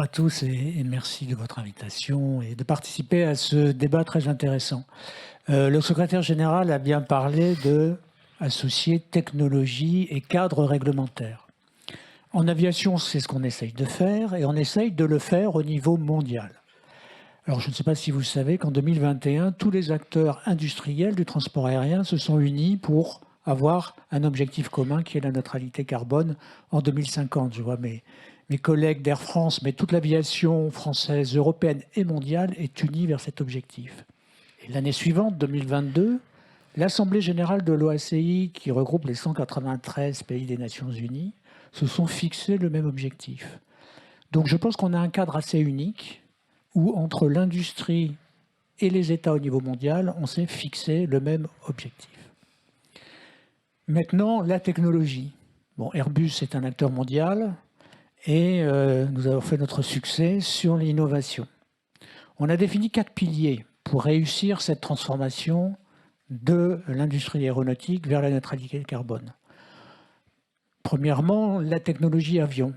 Bonjour à tous et merci de votre invitation et de participer à ce débat très intéressant. Le secrétaire général a bien parlé de associer technologie et cadre réglementaire. En aviation, c'est ce qu'on essaye de faire et on essaye de le faire au niveau mondial. Alors, je ne sais pas si vous savez qu'en 2021, tous les acteurs industriels du transport aérien se sont unis pour avoir un objectif commun qui est la neutralité carbone en 2050. Je vois mes collègues d'Air France, mais toute l'aviation française, européenne et mondiale est unie vers cet objectif. Et l'année suivante, 2022, l'Assemblée générale de l'OACI, qui regroupe les 193 pays des Nations Unies, se sont fixés le même objectif. Donc je pense qu'on a un cadre assez unique où entre l'industrie et les États au niveau mondial, on s'est fixé le même objectif. Maintenant, la technologie. Bon, Airbus est un acteur mondial et nous avons fait notre succès sur l'innovation. On a défini 4 piliers pour réussir cette transformation de l'industrie aéronautique vers la neutralité carbone. Premièrement, la technologie avion.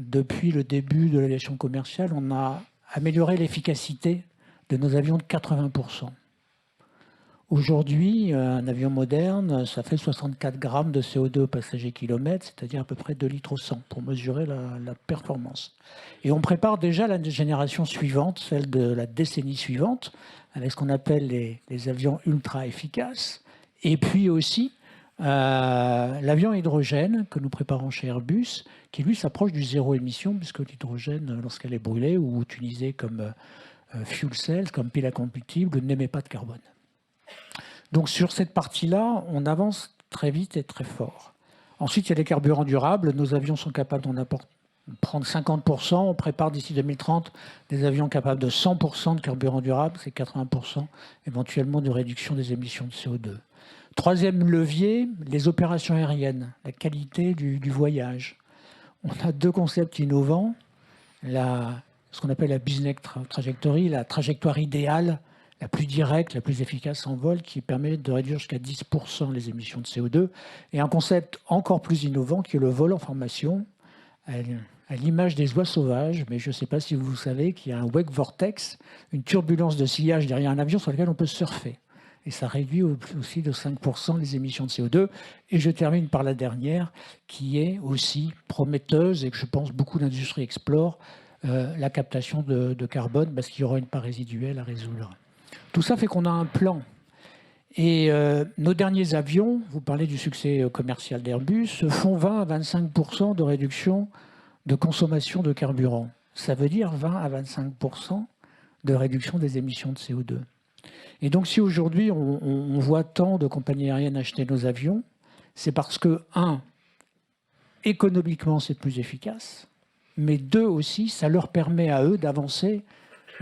Depuis le début de l'aviation commerciale, on a amélioré l'efficacité de nos avions de 80%. Aujourd'hui, un avion moderne, ça fait 64 grammes de CO2 au passager kilomètre, c'est-à-dire à peu près 2 litres au 100 pour mesurer la performance. Et on prépare déjà la génération suivante, celle de la décennie suivante, avec ce qu'on appelle les avions ultra efficaces. Et puis aussi l'avion hydrogène que nous préparons chez Airbus, qui lui s'approche du zéro émission, puisque l'hydrogène, lorsqu'elle est brûlée ou utilisée comme fuel cell, comme pile à combustible, n'émet pas de carbone. Donc sur cette partie-là, on avance très vite et très fort. Ensuite, il y a les carburants durables. Nos avions sont capables d'en prendre 50%. On prépare d'ici 2030 des avions capables de 100% de carburants durables. C'est 80% éventuellement de réduction des émissions de CO2. Troisième levier, les opérations aériennes, la qualité du voyage. On a 2 concepts innovants. Ce qu'on appelle la business trajectory, la trajectoire idéale, la plus directe, la plus efficace en vol, qui permet de réduire jusqu'à 10% les émissions de CO2. Et un concept encore plus innovant qui est le vol en formation, à l'image des oies sauvages, mais je ne sais pas si vous savez qu'il y a un wake vortex, une turbulence de sillage derrière un avion sur lequel on peut surfer. Et ça réduit aussi de 5% les émissions de CO2. Et je termine par la dernière, qui est aussi prometteuse et que je pense beaucoup d'industries explorent, la captation de carbone, parce qu'il y aura une part résiduelle à résoudre. Tout ça fait qu'on a un plan. Et nos derniers avions, vous parlez du succès commercial d'Airbus, font 20 à 25% de réduction de consommation de carburant. Ça veut dire 20 à 25% de réduction des émissions de CO2. Et donc si aujourd'hui on voit tant de compagnies aériennes acheter nos avions, c'est parce que, 1, économiquement c'est plus efficace, mais 2 aussi, ça leur permet à eux d'avancer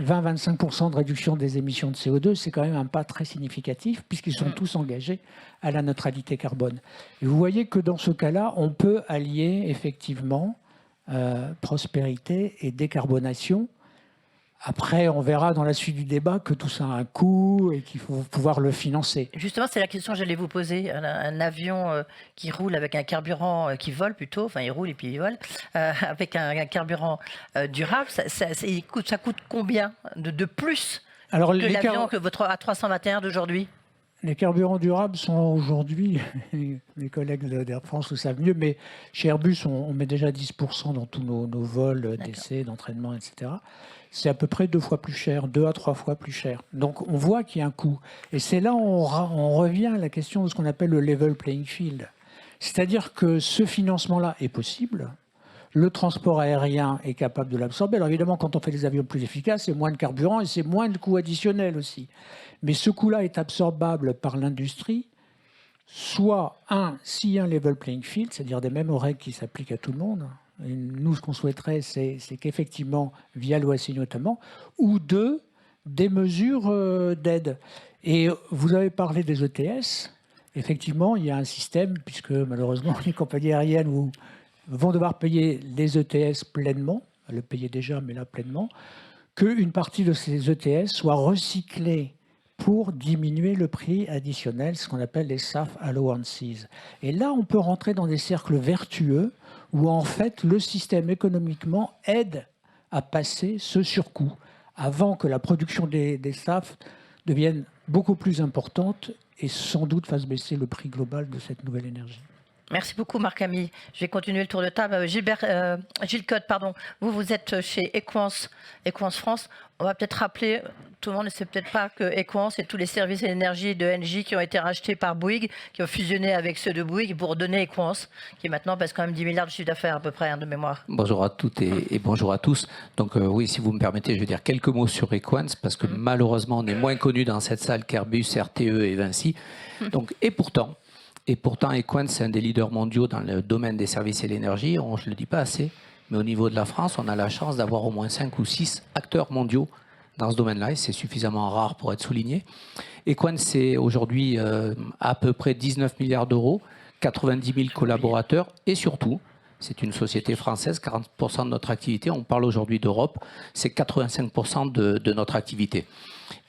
20-25% de réduction des émissions de CO2, c'est quand même un pas très significatif puisqu'ils sont tous engagés à la neutralité carbone. Et vous voyez que dans ce cas-là, on peut allier effectivement prospérité et décarbonation. Après, on verra dans la suite du débat que tout ça a un coût et qu'il faut pouvoir le financer. Justement, c'est la question que j'allais vous poser. Un avion qui roule avec un carburant, qui vole plutôt, enfin il roule et puis il vole, avec un carburant durable, ça coûte combien de plus que l'avion que votre A321 d'aujourd'hui? Les carburants durables sont aujourd'hui, mes collègues d'Air France le savent mieux, mais chez Airbus, on met déjà 10% dans tous nos vols d'essai, d'entraînement, etc. C'est à peu près 2 fois plus cher, 2 à 3 fois plus cher. Donc on voit qu'il y a un coût. Et c'est là où on revient à la question de ce qu'on appelle le level playing field. C'est-à-dire que ce financement-là est possible. Le transport aérien est capable de l'absorber. Alors évidemment, quand on fait des avions plus efficaces, c'est moins de carburant et c'est moins de coûts additionnels aussi. Mais ce coût-là est absorbable par l'industrie, soit, s'il y a un level playing field, c'est-à-dire des mêmes règles qui s'appliquent à tout le monde. Et nous, ce qu'on souhaiterait, c'est qu'effectivement, via l'OACI notamment, ou 2, des mesures d'aide. Et vous avez parlé des ETS. Effectivement, il y a un système, puisque malheureusement, les compagnies aériennes vont devoir payer les ETS pleinement, elles le payaient déjà, mais là pleinement, qu'une partie de ces ETS soit recyclée pour diminuer le prix additionnel, ce qu'on appelle les SAF allowances. Et là, on peut rentrer dans des cercles vertueux où en fait le système économiquement aide à passer ce surcoût avant que la production des SAF devienne beaucoup plus importante et sans doute fasse baisser le prix global de cette nouvelle énergie. Merci beaucoup Marc-Ami. Je vais continuer le tour de table. Gilles Cotte, pardon. Vous êtes chez Equans France. On va peut-être rappeler, tout le monde ne sait peut-être pas que Equans et tous les services et l'énergie de Engie qui ont été rachetés par Bouygues, qui ont fusionné avec ceux de Bouygues pour donner Equans, qui maintenant pèse quand même 10 milliards de chiffre d'affaires à peu près, de mémoire. Bonjour à toutes et bonjour à tous. Donc oui, si vous me permettez, je vais dire quelques mots sur Equans, parce que malheureusement, on est moins connus dans cette salle qu'Airbus, RTE et Vinci. Donc, et pourtant, Equans, c'est un des leaders mondiaux dans le domaine des services et l'énergie. Je ne le dis pas assez, mais au niveau de la France, on a la chance d'avoir au moins 5 ou 6 acteurs mondiaux dans ce domaine-là, et c'est suffisamment rare pour être souligné. Equans, c'est aujourd'hui à peu près 19 milliards d'euros, 90 000 collaborateurs, et surtout, c'est une société française, 40% de notre activité, on parle aujourd'hui d'Europe, c'est 85% de notre activité.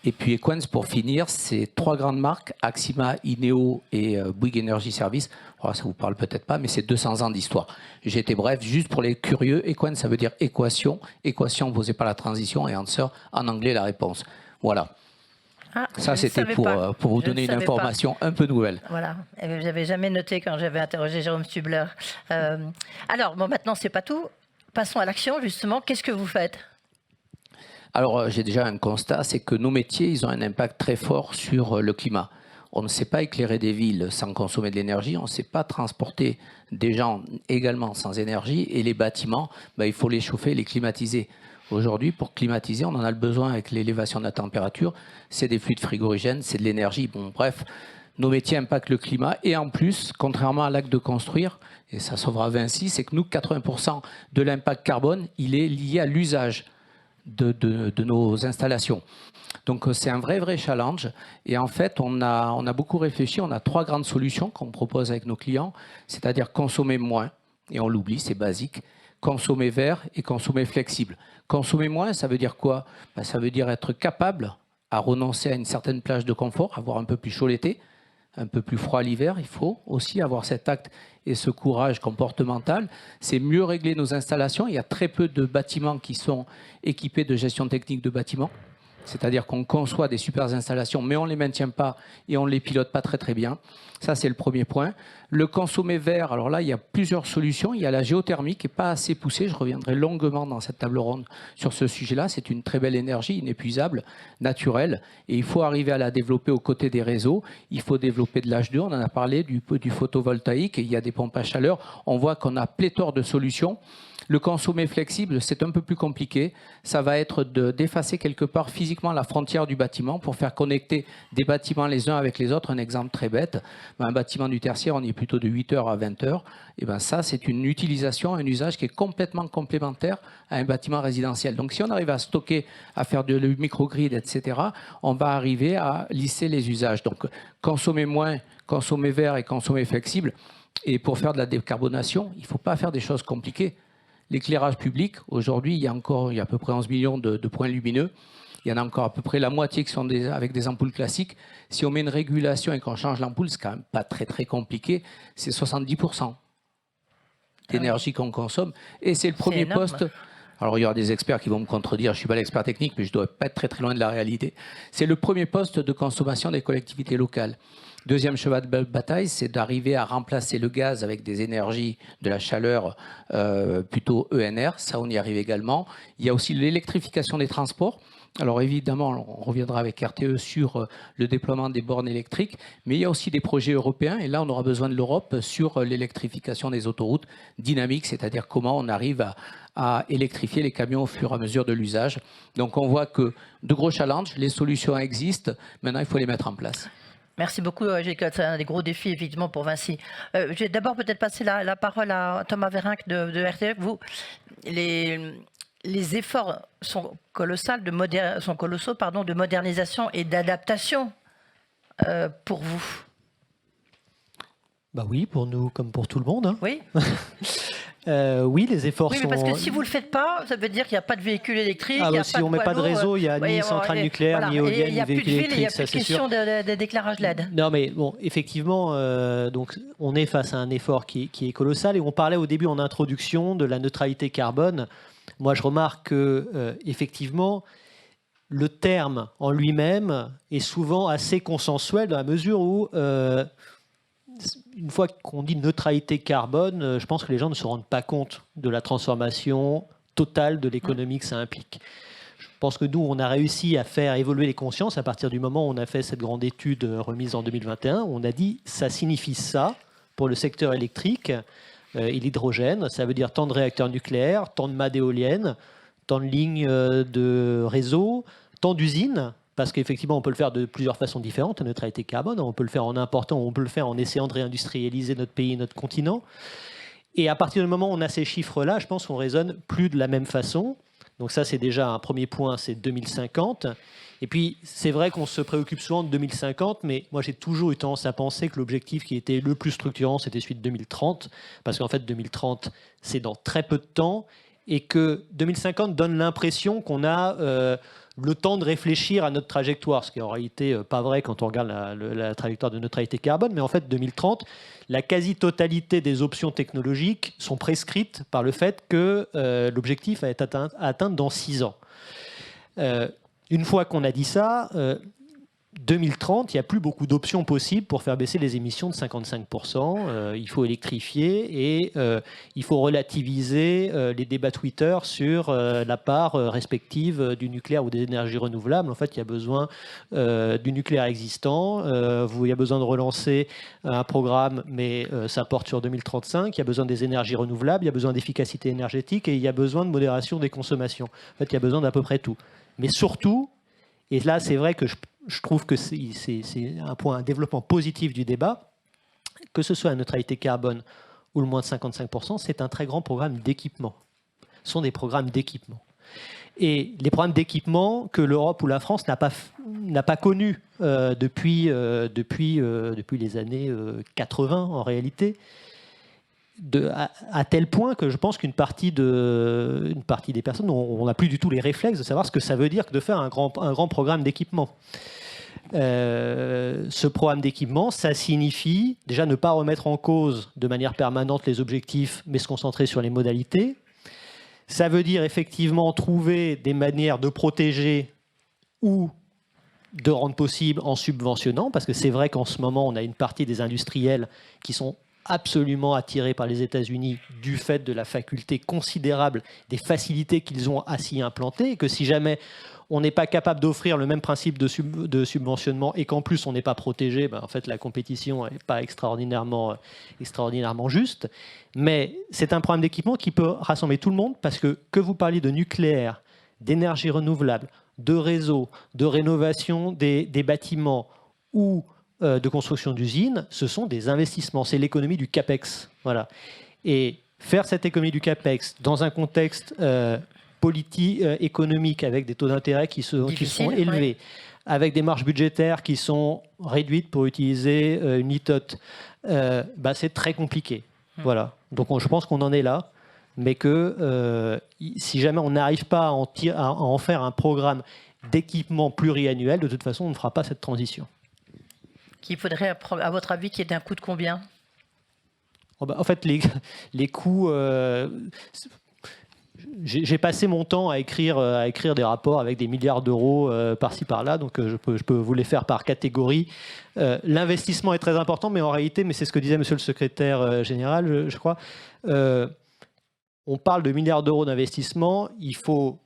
Et puis Equans, pour finir, c'est 3 grandes marques, Axima, Ineo et Bouygues Energy Service. Alors, ça ne vous parle peut-être pas, mais c'est 200 ans d'histoire. J'ai été bref, juste pour les curieux, Equans, ça veut dire équation. Équation, vous n'osez pas la transition, et answer, en anglais, la réponse. Voilà. Ah, ça, c'était pour vous donner une information un peu nouvelle. Voilà, je n'avais jamais noté quand j'avais interrogé Jérôme Stubler. Alors, bon, maintenant, ce n'est pas tout. Passons à l'action, justement. Qu'est-ce que vous faites ? Alors, j'ai déjà un constat, c'est que nos métiers, ils ont un impact très fort sur le climat. On ne sait pas éclairer des villes sans consommer de l'énergie, on ne sait pas transporter des gens également sans énergie, et les bâtiments, il faut les chauffer, les climatiser. Aujourd'hui, pour climatiser, on en a le besoin avec l'élévation de la température, c'est des fluides frigorigènes, c'est de l'énergie. Bon, bref, nos métiers impactent le climat, et en plus, contrairement à l'acte de construire, et ça sauvera Vinci, c'est que nous, 80% de l'impact carbone, il est lié à l'usage de nos installations. Donc c'est un vrai challenge, et en fait on a beaucoup réfléchi, on a 3 grandes solutions qu'on propose avec nos clients, c'est-à-dire consommer moins, et on l'oublie, c'est basique, consommer vert et consommer flexible. Consommer moins, ça veut dire quoi ? Ça veut dire être capable à renoncer à une certaine plage de confort, avoir un peu plus chaud l'été, un peu plus froid l'hiver. Il faut aussi avoir cet acte et ce courage comportemental. C'est mieux régler nos installations. Il y a très peu de bâtiments qui sont équipés de gestion technique de bâtiments. C'est-à-dire qu'on conçoit des super installations, mais on ne les maintient pas et on ne les pilote pas très bien. Ça, c'est le premier point. Le consommer vert, alors là, il y a plusieurs solutions. Il y a la géothermie qui n'est pas assez poussée. Je reviendrai longuement dans cette table ronde sur ce sujet-là. C'est une très belle énergie, inépuisable, naturelle. Et il faut arriver à la développer aux côtés des réseaux. Il faut développer de l'H2. On en a parlé du photovoltaïque. Il y a des pompes à chaleur. On voit qu'on a pléthore de solutions. Le consommer flexible, c'est un peu plus compliqué. Ça va être d'effacer quelque part physiquement la frontière du bâtiment pour faire connecter des bâtiments les uns avec les autres. Un exemple très bête, un bâtiment du tertiaire, on est plutôt de 8h à 20h. Et ça, c'est une utilisation, un usage qui est complètement complémentaire à un bâtiment résidentiel. Donc si on arrive à stocker, à faire du microgrid, etc., on va arriver à lisser les usages. Donc consommer moins, consommer vert et consommer flexible. Et pour faire de la décarbonation, il ne faut pas faire des choses compliquées. L'éclairage public, aujourd'hui, il y a à peu près 11 millions de points lumineux. Il y en a encore à peu près la moitié qui sont avec des ampoules classiques. Si on met une régulation et qu'on change l'ampoule, c'est quand même pas très compliqué. C'est 70% d'énergie qu'on consomme. Et c'est le premier poste. Alors il y aura des experts qui vont me contredire, je ne suis pas l'expert technique, mais je ne dois pas être très loin de la réalité. C'est le premier poste de consommation des collectivités locales. Deuxième cheval de bataille, c'est d'arriver à remplacer le gaz avec des énergies de la chaleur plutôt ENR. Ça, on y arrive également. Il y a aussi l'électrification des transports. Alors évidemment, on reviendra avec RTE sur le déploiement des bornes électriques, mais il y a aussi des projets européens, et là on aura besoin de l'Europe sur l'électrification des autoroutes dynamiques, c'est-à-dire comment on arrive à électrifier les camions au fur et à mesure de l'usage. Donc on voit que de gros challenges, les solutions existent, maintenant il faut les mettre en place. Merci beaucoup, Gilles Cotte. C'est un des gros défis, effectivement, pour Vinci. Je vais d'abord peut-être passer la parole à Thomas Vérinck de RTE. Vous, les efforts sont colossaux de modernisation et d'adaptation pour vous. Oui, pour nous comme pour tout le monde. Hein. Oui. Oui, les efforts sont... Oui, mais parce que si vous ne le faites pas, ça veut dire qu'il n'y a pas de véhicule électrique. Si on ne met pas de réseau, il n'y a ni centrale nucléaire, ni éolienne, ni véhicule électrique. Il n'y a plus de question d'éclairage LED. Non, mais bon, effectivement, donc, on est face à un effort qui est colossal. Et on parlait au début en introduction de la neutralité carbone. moi je remarque que effectivement, le terme en lui-même est souvent assez consensuel dans la mesure où, une fois qu'on dit neutralité carbone, je pense que les gens ne se rendent pas compte de la transformation totale de l'économie que ça implique. Je pense que nous, on a réussi à faire évoluer les consciences à partir du moment où on a fait cette grande étude remise en 2021. On a dit ça signifie ça pour le secteur électrique et l'hydrogène. Ça veut dire tant de réacteurs nucléaires, tant de mâts d'éoliennes, tant de lignes de réseau, tant d'usines. Parce qu'effectivement, on peut le faire de plusieurs façons différentes, la neutralité carbone. On peut le faire en important, on peut le faire en essayant de réindustrialiser notre pays, notre continent. Et à partir du moment où on a ces chiffres-là, je pense qu'on raisonne plus de la même façon. Donc ça, c'est déjà un premier point, c'est 2050. Et puis, c'est vrai qu'on se préoccupe souvent de 2050, mais moi, j'ai toujours eu tendance à penser que l'objectif qui était le plus structurant, c'était celui de 2030. Parce qu'en fait, 2030, c'est dans très peu de temps. Et que 2050 donne l'impression qu'on a le temps de réfléchir à notre trajectoire, ce qui est en réalité pas vrai quand on regarde la trajectoire de neutralité carbone. Mais en fait, 2030, la quasi-totalité des options technologiques sont prescrites par le fait que l'objectif va être atteint dans 6 ans. Une fois qu'on a dit ça, 2030, il n'y a plus beaucoup d'options possibles pour faire baisser les émissions de 55%. Il faut électrifier et il faut relativiser les débats Twitter sur la part respective du nucléaire ou des énergies renouvelables. En fait, il y a besoin du nucléaire existant. Il y a besoin de relancer un programme, mais ça porte sur 2035. Il y a besoin des énergies renouvelables, il y a besoin d'efficacité énergétique et il y a besoin de modération des consommations. En fait, il y a besoin d'à peu près tout. Mais surtout, et là, c'est vrai que je trouve que c'est un développement positif du débat, que ce soit la neutralité carbone ou le moins de 55%, c'est un très grand programme d'équipement. Ce sont des programmes d'équipement. Et les programmes d'équipement que l'Europe ou la France n'a pas connus depuis les années 80 en réalité, à tel point que je pense qu'une partie des personnes, on n'a plus du tout les réflexes de savoir ce que ça veut dire que de faire un grand programme d'équipement. Ce programme d'équipement, ça signifie déjà ne pas remettre en cause de manière permanente les objectifs, mais se concentrer sur les modalités. Ça veut dire effectivement trouver des manières de protéger ou de rendre possible en subventionnant, parce que c'est vrai qu'en ce moment, on a une partie des industriels qui sont absolument attirés par les États-Unis du fait de la faculté considérable des facilités qu'ils ont à s'y implanter, et que si jamais on n'est pas capable d'offrir le même principe de subventionnement et qu'en plus on n'est pas protégé, en fait la compétition n'est pas extraordinairement juste. Mais c'est un programme d'équipement qui peut rassembler tout le monde, parce que vous parliez de nucléaire, d'énergie renouvelable, de réseau, de rénovation des bâtiments ou de construction d'usines, ce sont des investissements. C'est l'économie du CAPEX. Voilà. Et faire cette économie du CAPEX dans un contexte politique, économique, avec des taux d'intérêt qui sont élevés, avec des marges budgétaires qui sont réduites pour utiliser une litote, c'est très compliqué. Voilà. Donc je pense qu'on en est là, mais que si jamais on n'arrive pas à en faire un programme d'équipement pluriannuel, de toute façon, on ne fera pas cette transition. Qu'il faudrait, à votre avis, qu'il y ait un coût de combien ? En fait, les coûts... j'ai passé mon temps à écrire des rapports avec des milliards d'euros par-ci par-là, donc je peux vous les faire par catégorie. L'investissement est très important, mais en réalité, c'est ce que disait monsieur le secrétaire général, je crois, on parle de milliards d'euros d'investissement, il faut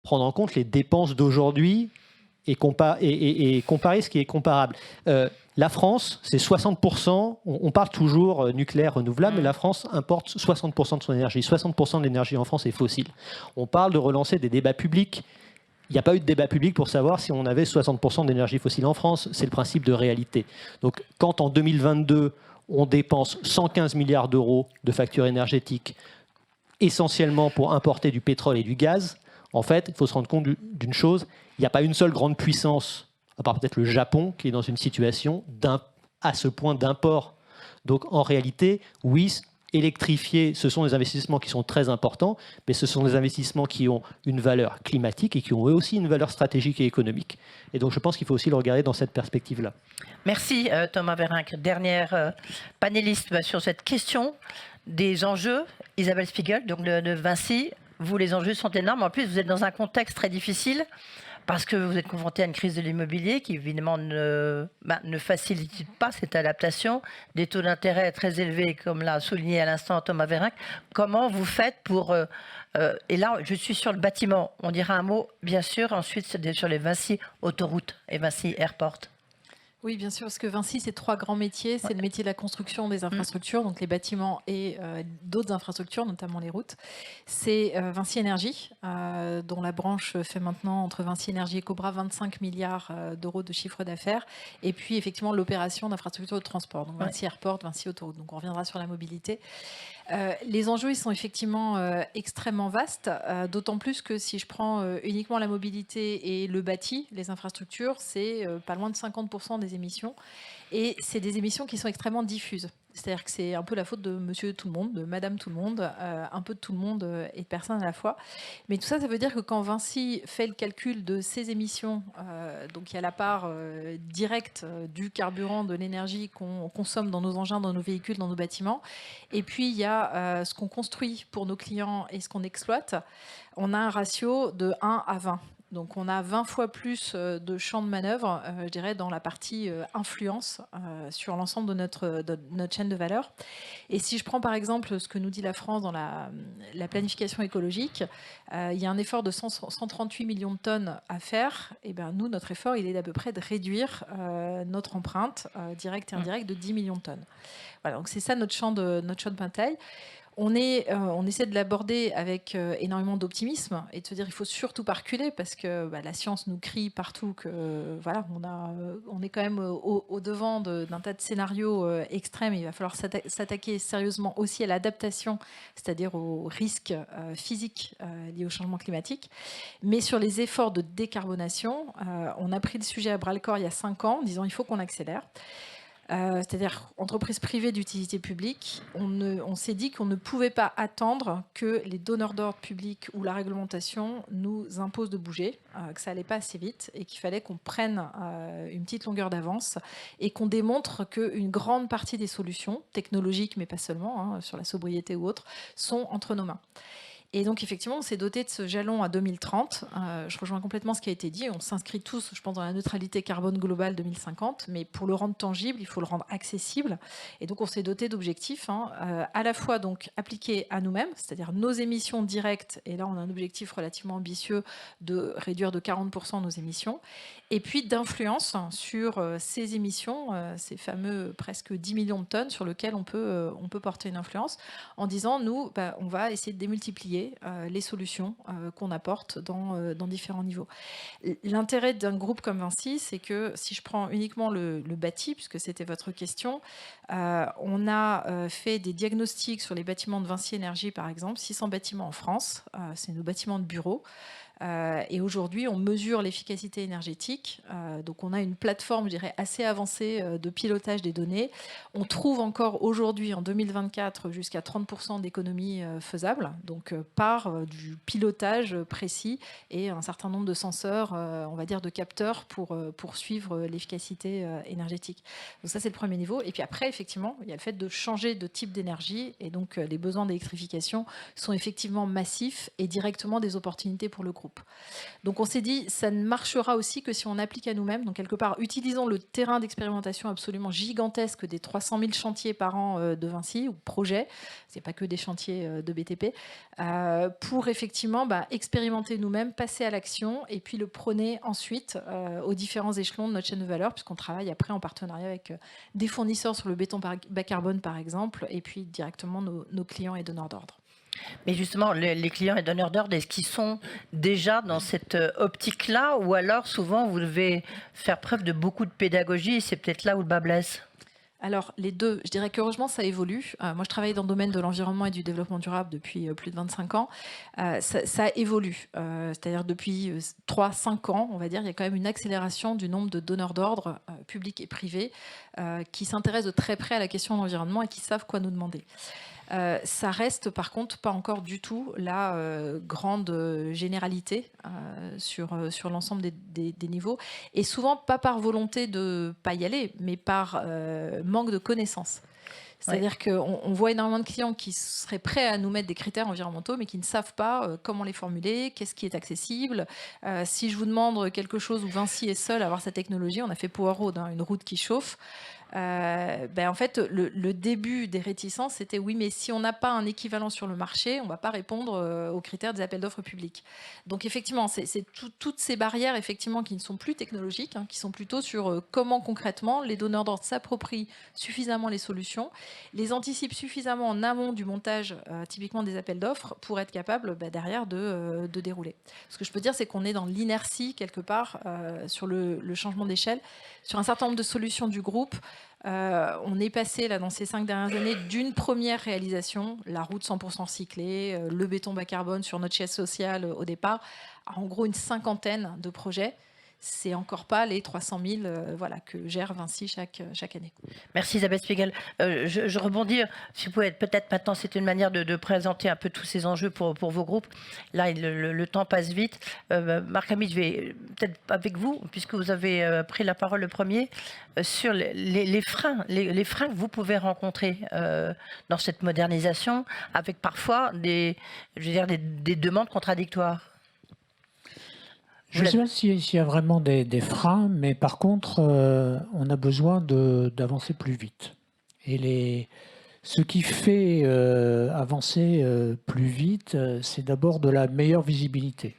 prendre en compte les dépenses d'aujourd'hui et comparer ce qui est comparable. La France, c'est 60%, on parle toujours nucléaire renouvelable, mais la France importe 60% de son énergie. 60% de l'énergie en France est fossile. On parle de relancer des débats publics. Il n'y a pas eu de débat public pour savoir si on avait 60% d'énergie fossile en France. C'est le principe de réalité. Donc quand en 2022, on dépense 115 milliards d'euros de factures énergétiques, essentiellement pour importer du pétrole et du gaz, en fait, il faut se rendre compte d'une chose, il n'y a pas une seule grande puissance, à part peut-être le Japon, qui est dans une situation à ce point d'import. Donc en réalité, oui, électrifier, ce sont des investissements qui sont très importants, mais ce sont des investissements qui ont une valeur climatique et qui ont eux aussi une valeur stratégique et économique. Et donc je pense qu'il faut aussi le regarder dans cette perspective-là. Merci Thomas Werinck. Dernière panéliste sur cette question des enjeux. Isabelle Spiegel, donc de Vinci. vous, les enjeux sont énormes. En plus, vous êtes dans un contexte très difficile parce que vous êtes confronté à une crise de l'immobilier qui, évidemment, ne facilite pas cette adaptation. Des taux d'intérêt très élevés, comme l'a souligné à l'instant Thomas Vérinck. Comment vous faites pour... et là, je suis sur le bâtiment. On dira un mot, bien sûr, ensuite sur les Vinci Autoroutes et Vinci Airport. Oui, bien sûr, parce que Vinci, c'est 3 grands métiers. C'est le métier de la construction des infrastructures, donc les bâtiments et d'autres infrastructures, notamment les routes. C'est Vinci Énergie, dont la branche fait maintenant, entre Vinci Énergie et Cobra, 25 milliards d'euros de chiffre d'affaires. Et puis, effectivement, l'opération d'infrastructures de transport, donc Vinci Airport, Vinci Autoroute. Donc, on reviendra sur la mobilité. Les enjeux, ils sont effectivement extrêmement vastes, d'autant plus que si je prends uniquement la mobilité et le bâti, les infrastructures, c'est pas loin de 50% des émissions. Et c'est des émissions qui sont extrêmement diffuses. C'est-à-dire que c'est un peu la faute de monsieur tout le monde, de madame tout le monde, un peu de tout le monde et de personne à la fois. Mais tout ça, ça veut dire que quand Vinci fait le calcul de ses émissions, donc il y a la part directe du carburant, de l'énergie qu'on consomme dans nos engins, dans nos véhicules, dans nos bâtiments, et puis il y a ce qu'on construit pour nos clients et ce qu'on exploite, on a un ratio de 1 à 20. Donc on a 20 fois plus de champ de manœuvre, je dirais, dans la partie influence sur l'ensemble de notre chaîne de valeur. Et si je prends par exemple ce que nous dit la France dans la planification écologique, il y a un effort de 138 millions de tonnes à faire. Et bien nous, notre effort, il est d'à peu près de réduire notre empreinte directe et indirecte de 10 millions de tonnes. Voilà, donc c'est ça notre champ de bataille. On essaie de l'aborder avec énormément d'optimisme et de se dire il faut surtout pas reculer parce que la science nous crie partout que voilà, on est quand même au devant d'un tas de scénarios extrêmes. Il va falloir s'attaquer sérieusement aussi à l'adaptation, c'est-à-dire aux risques physiques liés au changement climatique. Mais sur les efforts de décarbonation, on a pris le sujet à bras-le-corps il y a 5 ans en disant il faut qu'on accélère. C'est-à-dire entreprise privée d'utilité publique, on s'est dit qu'on ne pouvait pas attendre que les donneurs d'ordre publics ou la réglementation nous imposent de bouger, que ça allait pas assez vite et qu'il fallait qu'on prenne une petite longueur d'avance et qu'on démontre qu'une grande partie des solutions technologiques, mais pas seulement, sur la sobriété ou autre, sont entre nos mains. Et donc, effectivement, on s'est doté de ce jalon à 2030. Je rejoins complètement ce qui a été dit. On s'inscrit tous, je pense, dans la neutralité carbone globale 2050. Mais pour le rendre tangible, il faut le rendre accessible. Et donc, on s'est doté d'objectifs à la fois donc, appliqués à nous-mêmes, c'est-à-dire nos émissions directes. Et là, on a un objectif relativement ambitieux de réduire de 40% nos émissions. Et puis, d'influence sur ces émissions, ces fameux presque 10 millions de tonnes sur lesquelles on peut porter une influence en disant, nous, on va essayer de démultiplier les solutions qu'on apporte dans différents niveaux. L'intérêt d'un groupe comme Vinci, c'est que si je prends uniquement le bâti, puisque c'était votre question, on a fait des diagnostics sur les bâtiments de Vinci Énergie, par exemple, 600 bâtiments en France, c'est nos bâtiments de bureaux. Et aujourd'hui, on mesure l'efficacité énergétique. Donc, on a une plateforme, je dirais, assez avancée de pilotage des données. On trouve encore aujourd'hui, en 2024, jusqu'à 30% d'économies faisables, donc par du pilotage précis et un certain nombre de senseurs, on va dire de capteurs pour suivre l'efficacité énergétique. Donc ça, c'est le premier niveau. Et puis après, effectivement, il y a le fait de changer de type d'énergie. Et donc, les besoins d'électrification sont effectivement massifs et directement des opportunités pour le groupe. Donc on s'est dit, ça ne marchera aussi que si on applique à nous-mêmes. Donc quelque part, utilisons le terrain d'expérimentation absolument gigantesque des 300 000 chantiers par an de Vinci, ou projets, c'est pas que des chantiers de BTP, pour effectivement expérimenter nous-mêmes, passer à l'action et puis le prôner ensuite aux différents échelons de notre chaîne de valeur, puisqu'on travaille après en partenariat avec des fournisseurs sur le béton bas carbone par exemple, et puis directement nos clients et donneurs d'ordre. Mais justement, les clients et donneurs d'ordre, est-ce qu'ils sont déjà dans cette optique-là, ou alors souvent vous devez faire preuve de beaucoup de pédagogie et c'est peut-être là où le bas blesse? Alors, les deux, je dirais qu'heureusement, ça évolue. Moi, je travaille dans le domaine de l'environnement et du développement durable depuis plus de 25 ans. Ça évolue. C'est-à-dire depuis 3-5 ans, on va dire, il y a quand même une accélération du nombre de donneurs d'ordre, publics et privés, qui s'intéressent de très près à la question de l'environnement et qui savent quoi nous demander. Ça reste par contre pas encore du tout la grande généralité sur l'ensemble des niveaux, et souvent pas par volonté de pas y aller, mais par manque de connaissances. C'est-à-dire qu'on voit énormément de clients qui seraient prêts à nous mettre des critères environnementaux, mais qui ne savent pas comment les formuler, qu'est-ce qui est accessible. Si je vous demande quelque chose où Vinci est seul à avoir sa technologie, on a fait Power Road, une route qui chauffe. En fait, le début des réticences, c'était oui, mais si on n'a pas un équivalent sur le marché, on ne va pas répondre aux critères des appels d'offres publics. Donc effectivement, c'est toutes ces barrières effectivement qui ne sont plus technologiques, qui sont plutôt sur comment concrètement les donneurs d'ordre s'approprient suffisamment les solutions, les anticipent suffisamment en amont du montage typiquement des appels d'offres pour être capable derrière de dérouler. Ce que je peux dire, c'est qu'on est dans l'inertie quelque part sur le changement d'échelle, sur un certain nombre de solutions du groupe. On est passé là dans ces 5 dernières années d'une première réalisation, la route 100% cyclée, le béton bas carbone sur notre chaise sociale au départ, à en gros une 50aine de projets. C'est encore pas les 300 000 que gère Vinci chaque année. Merci Isabelle Spiegel. Je rebondis, si vous pouvez peut-être maintenant, c'est une manière de présenter un peu tous ces enjeux pour vos groupes. Là, le temps passe vite. Marc-Ami, je vais peut-être avec vous, puisque vous avez pris la parole le premier, sur les freins que vous pouvez rencontrer dans cette modernisation, avec parfois des demandes contradictoires. Je ne sais pas s'il y a vraiment des freins, mais par contre, on a besoin d'avancer plus vite. Et ce qui fait avancer plus vite, c'est d'abord de la meilleure visibilité.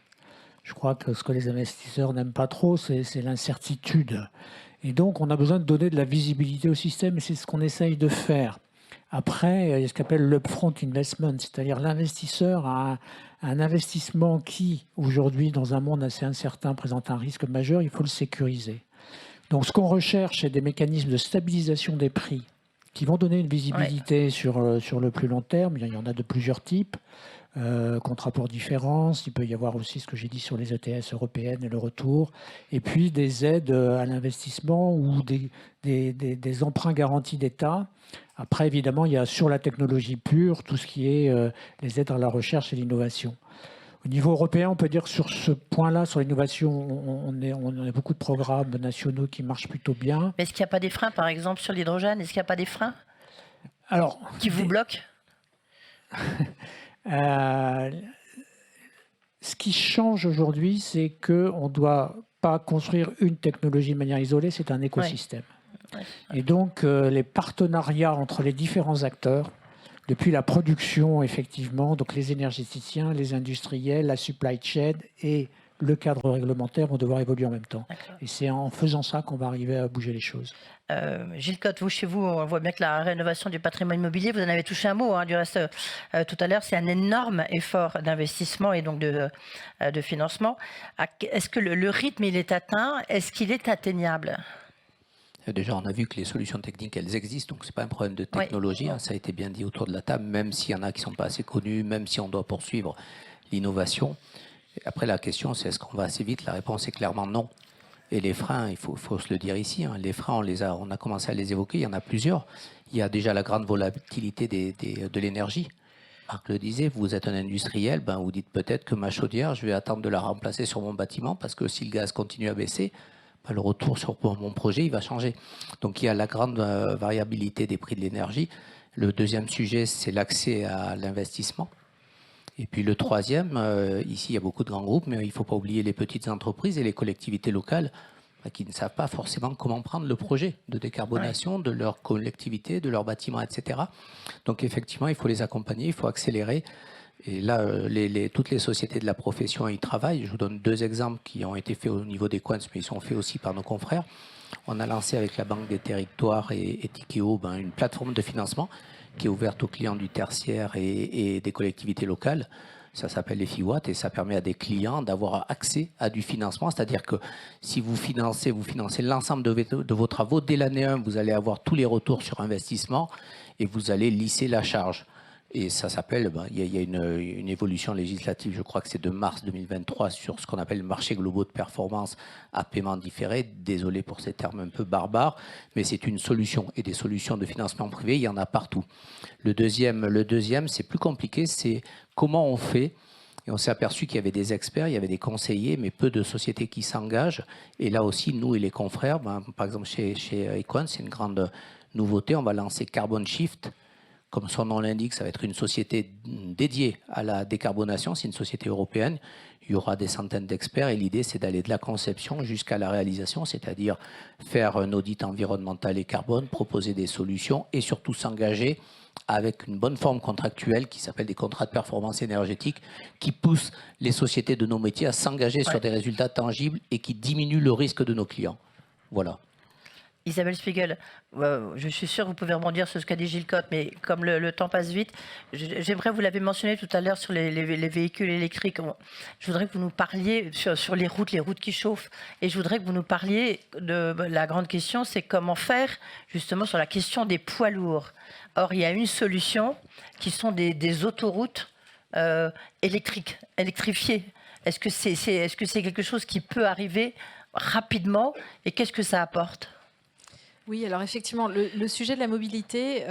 Je crois que ce que les investisseurs n'aiment pas trop, c'est l'incertitude. Et donc, on a besoin de donner de la visibilité au système, et c'est ce qu'on essaye de faire. Après, il y a ce qu'on appelle l'upfront investment, c'est-à-dire l'investisseur a un investissement qui, aujourd'hui, dans un monde assez incertain, présente un risque majeur, il faut le sécuriser. Donc, ce qu'on recherche, c'est des mécanismes de stabilisation des prix qui vont donner une visibilité sur le plus long terme. Il y en a de plusieurs types. Contrat pour différence, il peut y avoir aussi ce que j'ai dit sur les ETS européennes et le retour, et puis des aides à l'investissement ou des emprunts garantis d'État. Après, évidemment, il y a sur la technologie pure tout ce qui est les aides à la recherche et l'innovation. Au niveau européen, on peut dire que sur ce point-là, sur l'innovation, on a beaucoup de programmes nationaux qui marchent plutôt bien. Mais est-ce qu'il n'y a pas des freins, par exemple, sur l'hydrogène? Est-ce qu'il n'y a pas des freins qui vous bloquent? Ce qui change aujourd'hui, c'est qu'on ne doit pas construire une technologie de manière isolée, c'est un écosystème. Et donc, les partenariats entre les différents acteurs, depuis la production, effectivement, donc les énergéticiens, les industriels, la supply chain et le cadre réglementaire vont devoir évoluer en même temps. Et c'est en faisant ça qu'on va arriver à bouger les choses. Gilles Cotte, vous, chez vous, on voit bien que la rénovation du patrimoine immobilier, vous en avez touché un mot, du reste, tout à l'heure, c'est un énorme effort d'investissement et donc de financement. Est-ce que le rythme, il est atteint? Est-ce qu'il est atteignable? Déjà, on a vu que les solutions techniques, elles existent, donc ce n'est pas un problème de technologie, ça a été bien dit autour de la table, même s'il y en a qui ne sont pas assez connus, même si on doit poursuivre l'innovation. Après, la question, c'est est-ce qu'on va assez vite? La réponse est clairement non. Et les freins, il faut se le dire ici, les freins, on a commencé à les évoquer, il y en a plusieurs. Il y a déjà la grande volatilité de l'énergie. Marc le disait, vous êtes un industriel, vous dites peut-être que ma chaudière, je vais attendre de la remplacer sur mon bâtiment parce que si le gaz continue à baisser, le retour sur mon projet, il va changer. Donc il y a la grande variabilité des prix de l'énergie. Le deuxième sujet, c'est l'accès à l'investissement. Et puis le troisième, ici il y a beaucoup de grands groupes, mais il ne faut pas oublier les petites entreprises et les collectivités locales qui ne savent pas forcément comment prendre le projet de décarbonation de leur collectivité, de leur bâtiment, etc. Donc effectivement, il faut les accompagner, il faut accélérer. Et là, toutes les sociétés de la profession y travaillent. Je vous donne 2 exemples qui ont été faits au niveau des Quants, mais ils sont faits aussi par nos confrères. On a lancé avec la Banque des Territoires et Tikeo une plateforme de financement qui est ouverte aux clients du tertiaire et des collectivités locales. Ça s'appelle les FIWAT et ça permet à des clients d'avoir accès à du financement. C'est-à-dire que si vous financez l'ensemble de vos travaux, dès l'année 1, vous allez avoir tous les retours sur investissement et vous allez lisser la charge. Et ça s'appelle, il y a une évolution législative, je crois que c'est de mars 2023, sur ce qu'on appelle le marché global de performance à paiement différé. Désolé pour ces termes un peu barbares, mais c'est une solution. Et des solutions de financement privé, il y en a partout. Le deuxième, c'est plus compliqué, c'est comment on fait Et on s'est aperçu qu'il y avait des experts, il y avait des conseillers, mais peu de sociétés qui s'engagent. Et là aussi, nous et les confrères, par exemple chez Equans, c'est une grande nouveauté. On va lancer Carbon Shift. Comme son nom l'indique, ça va être une société dédiée à la décarbonation. C'est une société européenne. Il y aura des centaines d'experts et l'idée, c'est d'aller de la conception jusqu'à la réalisation, c'est-à-dire faire un audit environnemental et carbone, proposer des solutions et surtout s'engager avec une bonne forme contractuelle qui s'appelle des contrats de performance énergétique, qui poussent les sociétés de nos métiers à s'engager sur des résultats tangibles et qui diminuent le risque de nos clients. Voilà. Isabelle Spiegel, je suis sûre que vous pouvez rebondir sur ce qu'a dit Gilles Cotte, mais comme le temps passe vite, j'aimerais, vous l'avez mentionné tout à l'heure sur les véhicules électriques, je voudrais que vous nous parliez sur les routes qui chauffent, et je voudrais que vous nous parliez de la grande question, c'est comment faire justement sur la question des poids lourds. Or, il y a une solution qui sont des autoroutes électrifiées. Est-ce que c'est quelque chose qui peut arriver rapidement, et qu'est-ce que ça apporte ? Oui, alors effectivement, le sujet de la mobilité,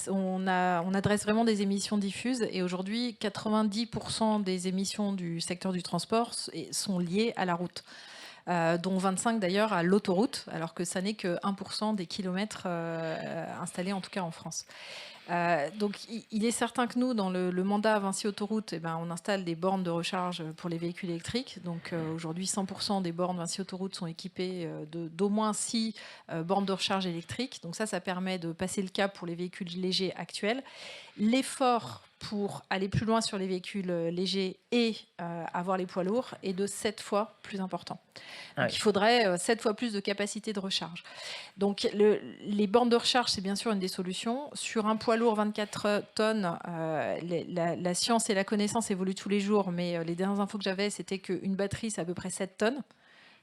on adresse vraiment des émissions diffuses et aujourd'hui, 90% des émissions du secteur du transport sont liées à la route. Dont 25 d'ailleurs à l'autoroute, alors que ça n'est que 1% des kilomètres installés en tout cas en France. Donc il est certain que nous, dans le mandat Vinci Autoroute, on installe des bornes de recharge pour les véhicules électriques. Donc aujourd'hui, 100% des bornes Vinci Autoroute sont équipées d'au moins 6 bornes de recharge électriques. Donc ça permet de passer le cap pour les véhicules légers actuels. L'effort pour aller plus loin sur les véhicules légers et avoir les poids lourds est de 7 fois plus important. Donc, il faudrait 7 fois plus de capacité de recharge. Donc les bornes de recharge, c'est bien sûr une des solutions. Sur un poids lourd 24 tonnes, la science et la connaissance évoluent tous les jours, mais les dernières infos que j'avais, c'était qu'une batterie, c'est à peu près 7 tonnes.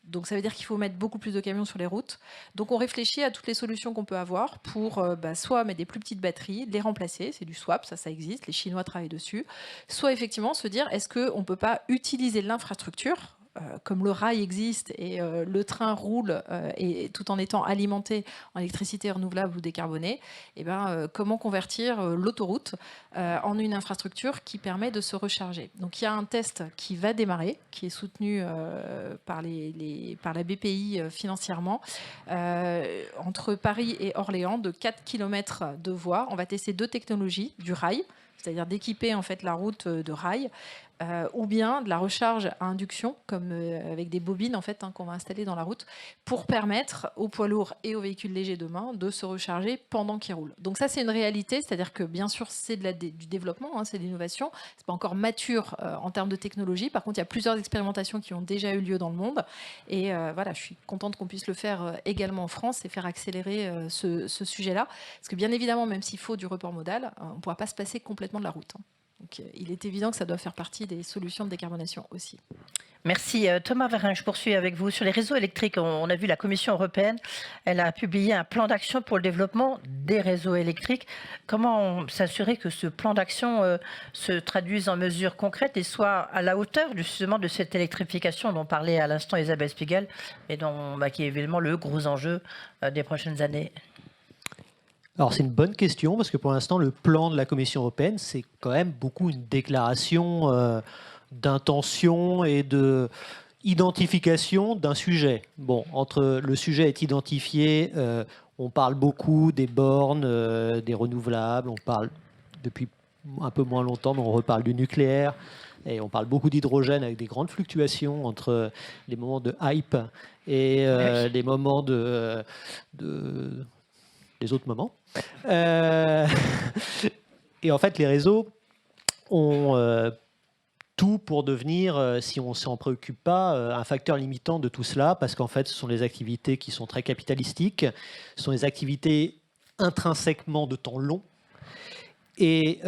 Donc ça veut dire qu'il faut mettre beaucoup plus de camions sur les routes. Donc on réfléchit à toutes les solutions qu'on peut avoir pour soit mettre des plus petites batteries, les remplacer, c'est du swap, ça existe, les Chinois travaillent dessus. Soit effectivement se dire, est-ce qu'on ne peut pas utiliser l'infrastructure comme le rail existe et le train roule et tout en étant alimenté en électricité renouvelable ou décarbonée, comment convertir l'autoroute en une infrastructure qui permet de se recharger. Donc il y a un test qui va démarrer, qui est soutenu par la BPI financièrement, entre Paris et Orléans, de 4 km de voies. On va tester 2 technologies, du rail, c'est-à-dire d'équiper en fait la route de rail, ou bien de la recharge à induction, comme avec des bobines en fait, qu'on va installer dans la route, pour permettre aux poids lourds et aux véhicules légers demain de se recharger pendant qu'ils roulent. Donc ça, c'est une réalité, c'est-à-dire que bien sûr, c'est du développement, c'est de l'innovation, c'est pas encore mature en termes de technologie. Par contre, il y a plusieurs expérimentations qui ont déjà eu lieu dans le monde, et voilà, je suis contente qu'on puisse le faire également en France et faire accélérer ce sujet-là, parce que bien évidemment, même s'il faut du report modal, on ne pourra pas se passer complètement de la route. Donc, il est évident que ça doit faire partie des solutions de décarbonation aussi. Merci. Thomas Vérin, je poursuis avec vous. Sur les réseaux électriques, on a vu la Commission européenne, elle a publié un plan d'action pour le développement des réseaux électriques. Comment s'assurer que ce plan d'action se traduise en mesures concrètes et soit à la hauteur justement de cette électrification dont parlait à l'instant Isabelle Spiegel et qui est évidemment le gros enjeu des prochaines années? Alors c'est une bonne question parce que pour l'instant le plan de la Commission européenne c'est quand même beaucoup une déclaration d'intention et de identification d'un sujet. Bon, entre le sujet est identifié, on parle beaucoup des bornes, des renouvelables, on parle depuis un peu moins longtemps, mais on reparle du nucléaire. Et on parle beaucoup d'hydrogène avec des grandes fluctuations entre les moments de hype et les moments les autres moments. Et en fait, les réseaux ont tout pour devenir, si on ne s'en préoccupe pas, un facteur limitant de tout cela, parce qu'en fait, ce sont des activités qui sont très capitalistiques, ce sont des activités intrinsèquement de temps long, et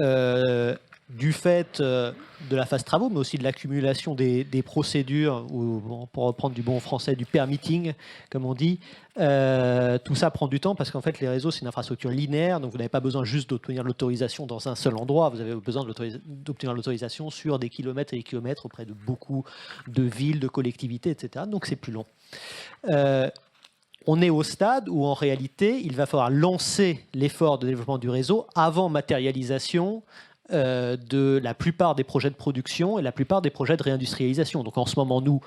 du fait de la phase travaux, mais aussi de l'accumulation des procédures, ou pour reprendre du bon français, du permitting, comme on dit, tout ça prend du temps parce qu'en fait les réseaux c'est une infrastructure linéaire, donc vous n'avez pas besoin juste d'obtenir l'autorisation dans un seul endroit, vous avez besoin d'obtenir l'autorisation sur des kilomètres et des kilomètres auprès de beaucoup de villes, de collectivités, etc. Donc c'est plus long. On est au stade où en réalité il va falloir lancer l'effort de développement du réseau avant matérialisation de la plupart des projets de production et la plupart des projets de réindustrialisation. Donc en ce moment, nous,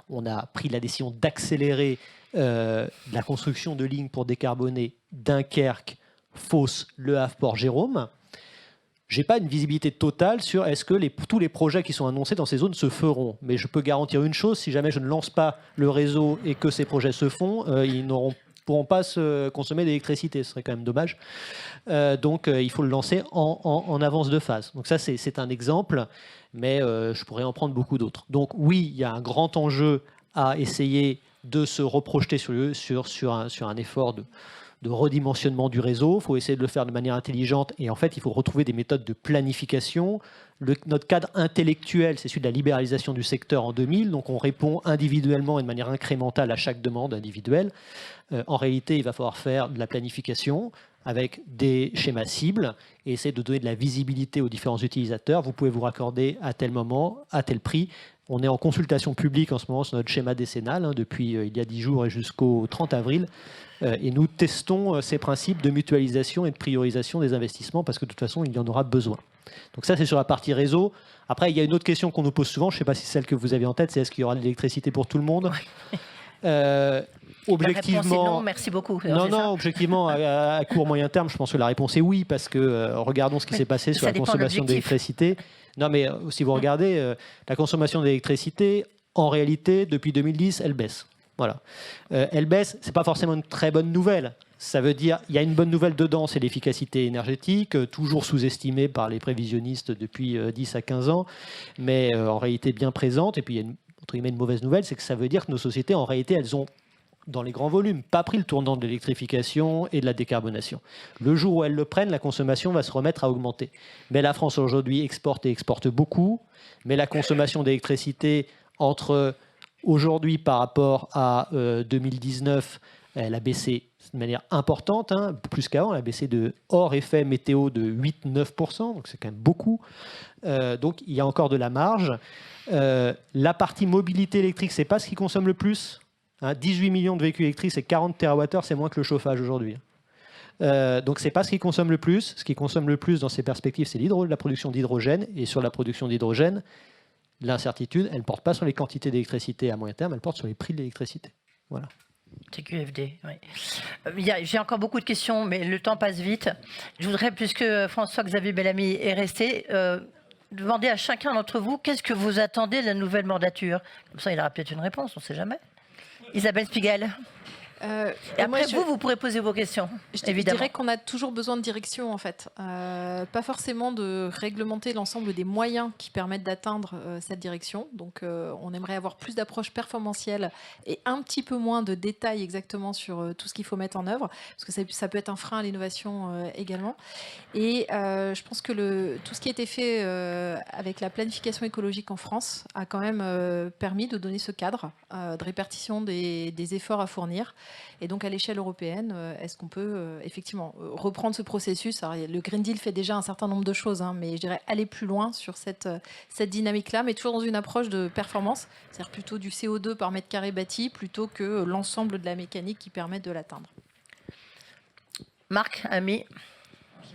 on a pris la décision d'accélérer la construction de lignes pour décarboner Dunkerque, Fos, Le Havre, Port-Jérôme. Je n'ai pas une visibilité totale sur est-ce que tous les projets qui sont annoncés dans ces zones se feront. Mais je peux garantir une chose, si jamais je ne lance pas le réseau et que ces projets se font, ils ne pourront pas se consommer d'électricité. Ce serait quand même dommage. Donc il faut le lancer en avance de phase. Donc ça, c'est un exemple, mais je pourrais en prendre beaucoup d'autres. Donc oui, il y a un grand enjeu à essayer de se reprojeter sur un effort de redimensionnement du réseau. Il faut essayer de le faire de manière intelligente et en fait, il faut retrouver des méthodes de planification. Notre cadre intellectuel, c'est celui de la libéralisation du secteur en 2000, donc on répond individuellement et de manière incrémentale à chaque demande individuelle. En réalité, il va falloir faire de la planification avec des schémas cibles et essayer de donner de la visibilité aux différents utilisateurs. Vous pouvez vous raccorder à tel moment, à tel prix. On est en consultation publique en ce moment sur notre schéma décennal, depuis il y a 10 jours et jusqu'au 30 avril. Et nous testons ces principes de mutualisation et de priorisation des investissements parce que de toute façon, il y en aura besoin. Donc ça, c'est sur la partie réseau. Après, il y a une autre question qu'on nous pose souvent, je ne sais pas si c'est celle que vous avez en tête, c'est est-ce qu'il y aura de l'électricité pour tout le monde ? Objectivement, la réponse est non, merci beaucoup. Non, objectivement, à court moyen terme, je pense que la réponse est oui, parce que regardons ce qui s'est passé sur la consommation d'électricité. Non, mais si vous regardez, la consommation d'électricité, en réalité, depuis 2010, elle baisse. Voilà. Elle baisse, c'est pas forcément une très bonne nouvelle. Ça veut dire, il y a une bonne nouvelle dedans, c'est l'efficacité énergétique, toujours sous-estimée par les prévisionnistes depuis 10 à 15 ans, mais en réalité bien présente. Et puis il y a entre guillemets une mauvaise nouvelle, c'est que ça veut dire que nos sociétés, en réalité, elles ont dans les grands volumes, pas pris le tournant de l'électrification et de la décarbonation. Le jour où elles le prennent, la consommation va se remettre à augmenter. Mais la France aujourd'hui exporte et exporte beaucoup, mais la consommation d'électricité entre aujourd'hui par rapport à 2019, elle a baissé de manière importante, plus qu'avant, elle a baissé de hors effet météo de 8-9%, donc c'est quand même beaucoup. Donc il y a encore de la marge. La partie mobilité électrique, c'est pas ce qui consomme le plus. 18 millions de véhicules électriques, c'est 40 TWh, c'est moins que le chauffage aujourd'hui. Donc c'est pas ce qui consomme le plus. Ce qui consomme le plus dans ces perspectives, c'est la production d'hydrogène. Et sur la production d'hydrogène, l'incertitude, elle ne porte pas sur les quantités d'électricité à moyen terme, elle porte sur les prix de l'électricité. Voilà. TQFD, oui. J'ai encore beaucoup de questions, mais le temps passe vite. Je voudrais, puisque François-Xavier Bellamy est resté, demander à chacun d'entre vous qu'est-ce que vous attendez de la nouvelle mandature. Comme ça, il aura peut-être une réponse, on ne sait jamais. Isabelle Spiegel. Et après, vous pourrez poser vos questions, évidemment. Je dirais qu'on a toujours besoin de direction, en fait. Pas forcément de réglementer l'ensemble des moyens qui permettent d'atteindre cette direction. Donc, on aimerait avoir plus d'approche performantielle et un petit peu moins de détails exactement sur tout ce qu'il faut mettre en œuvre, parce que ça peut être un frein à l'innovation également. Et je pense que tout ce qui a été fait avec la planification écologique en France a quand même permis de donner ce cadre de répartition des efforts à fournir. Et donc, à l'échelle européenne, est-ce qu'on peut effectivement reprendre ce processus ? Alors, le Green Deal fait déjà un certain nombre de choses, mais je dirais aller plus loin sur cette dynamique-là, mais toujours dans une approche de performance, c'est-à-dire plutôt du CO2 par mètre carré bâti, plutôt que l'ensemble de la mécanique qui permet de l'atteindre. Marc, ami.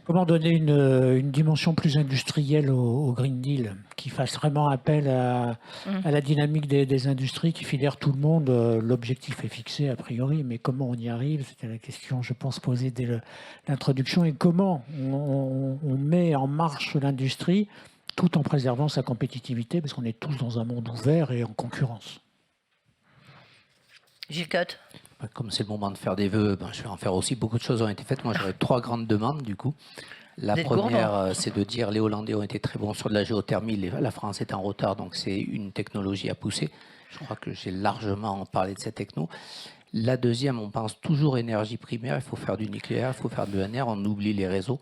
Comment donner une dimension plus industrielle au Green Deal, qui fasse vraiment appel à la dynamique des industries, qui fédère tout le monde. L'objectif est fixé a priori, mais comment on y arrive? C'était la question, je pense, posée dès l'introduction. Et comment on met en marche l'industrie tout en préservant sa compétitivité, parce qu'on est tous dans un monde ouvert et en concurrence. Gilles Cotte. Comme c'est le moment de faire des vœux, je vais en faire aussi. Beaucoup de choses ont été faites. Moi, j'aurais 3 grandes demandes, du coup. La première, c'est de dire les Hollandais ont été très bons sur de la géothermie. La France est en retard, donc c'est une technologie à pousser. Je crois que j'ai largement parlé de cette techno. La deuxième, on pense toujours énergie primaire. Il faut faire du nucléaire, il faut faire de l'ENR. On oublie les réseaux.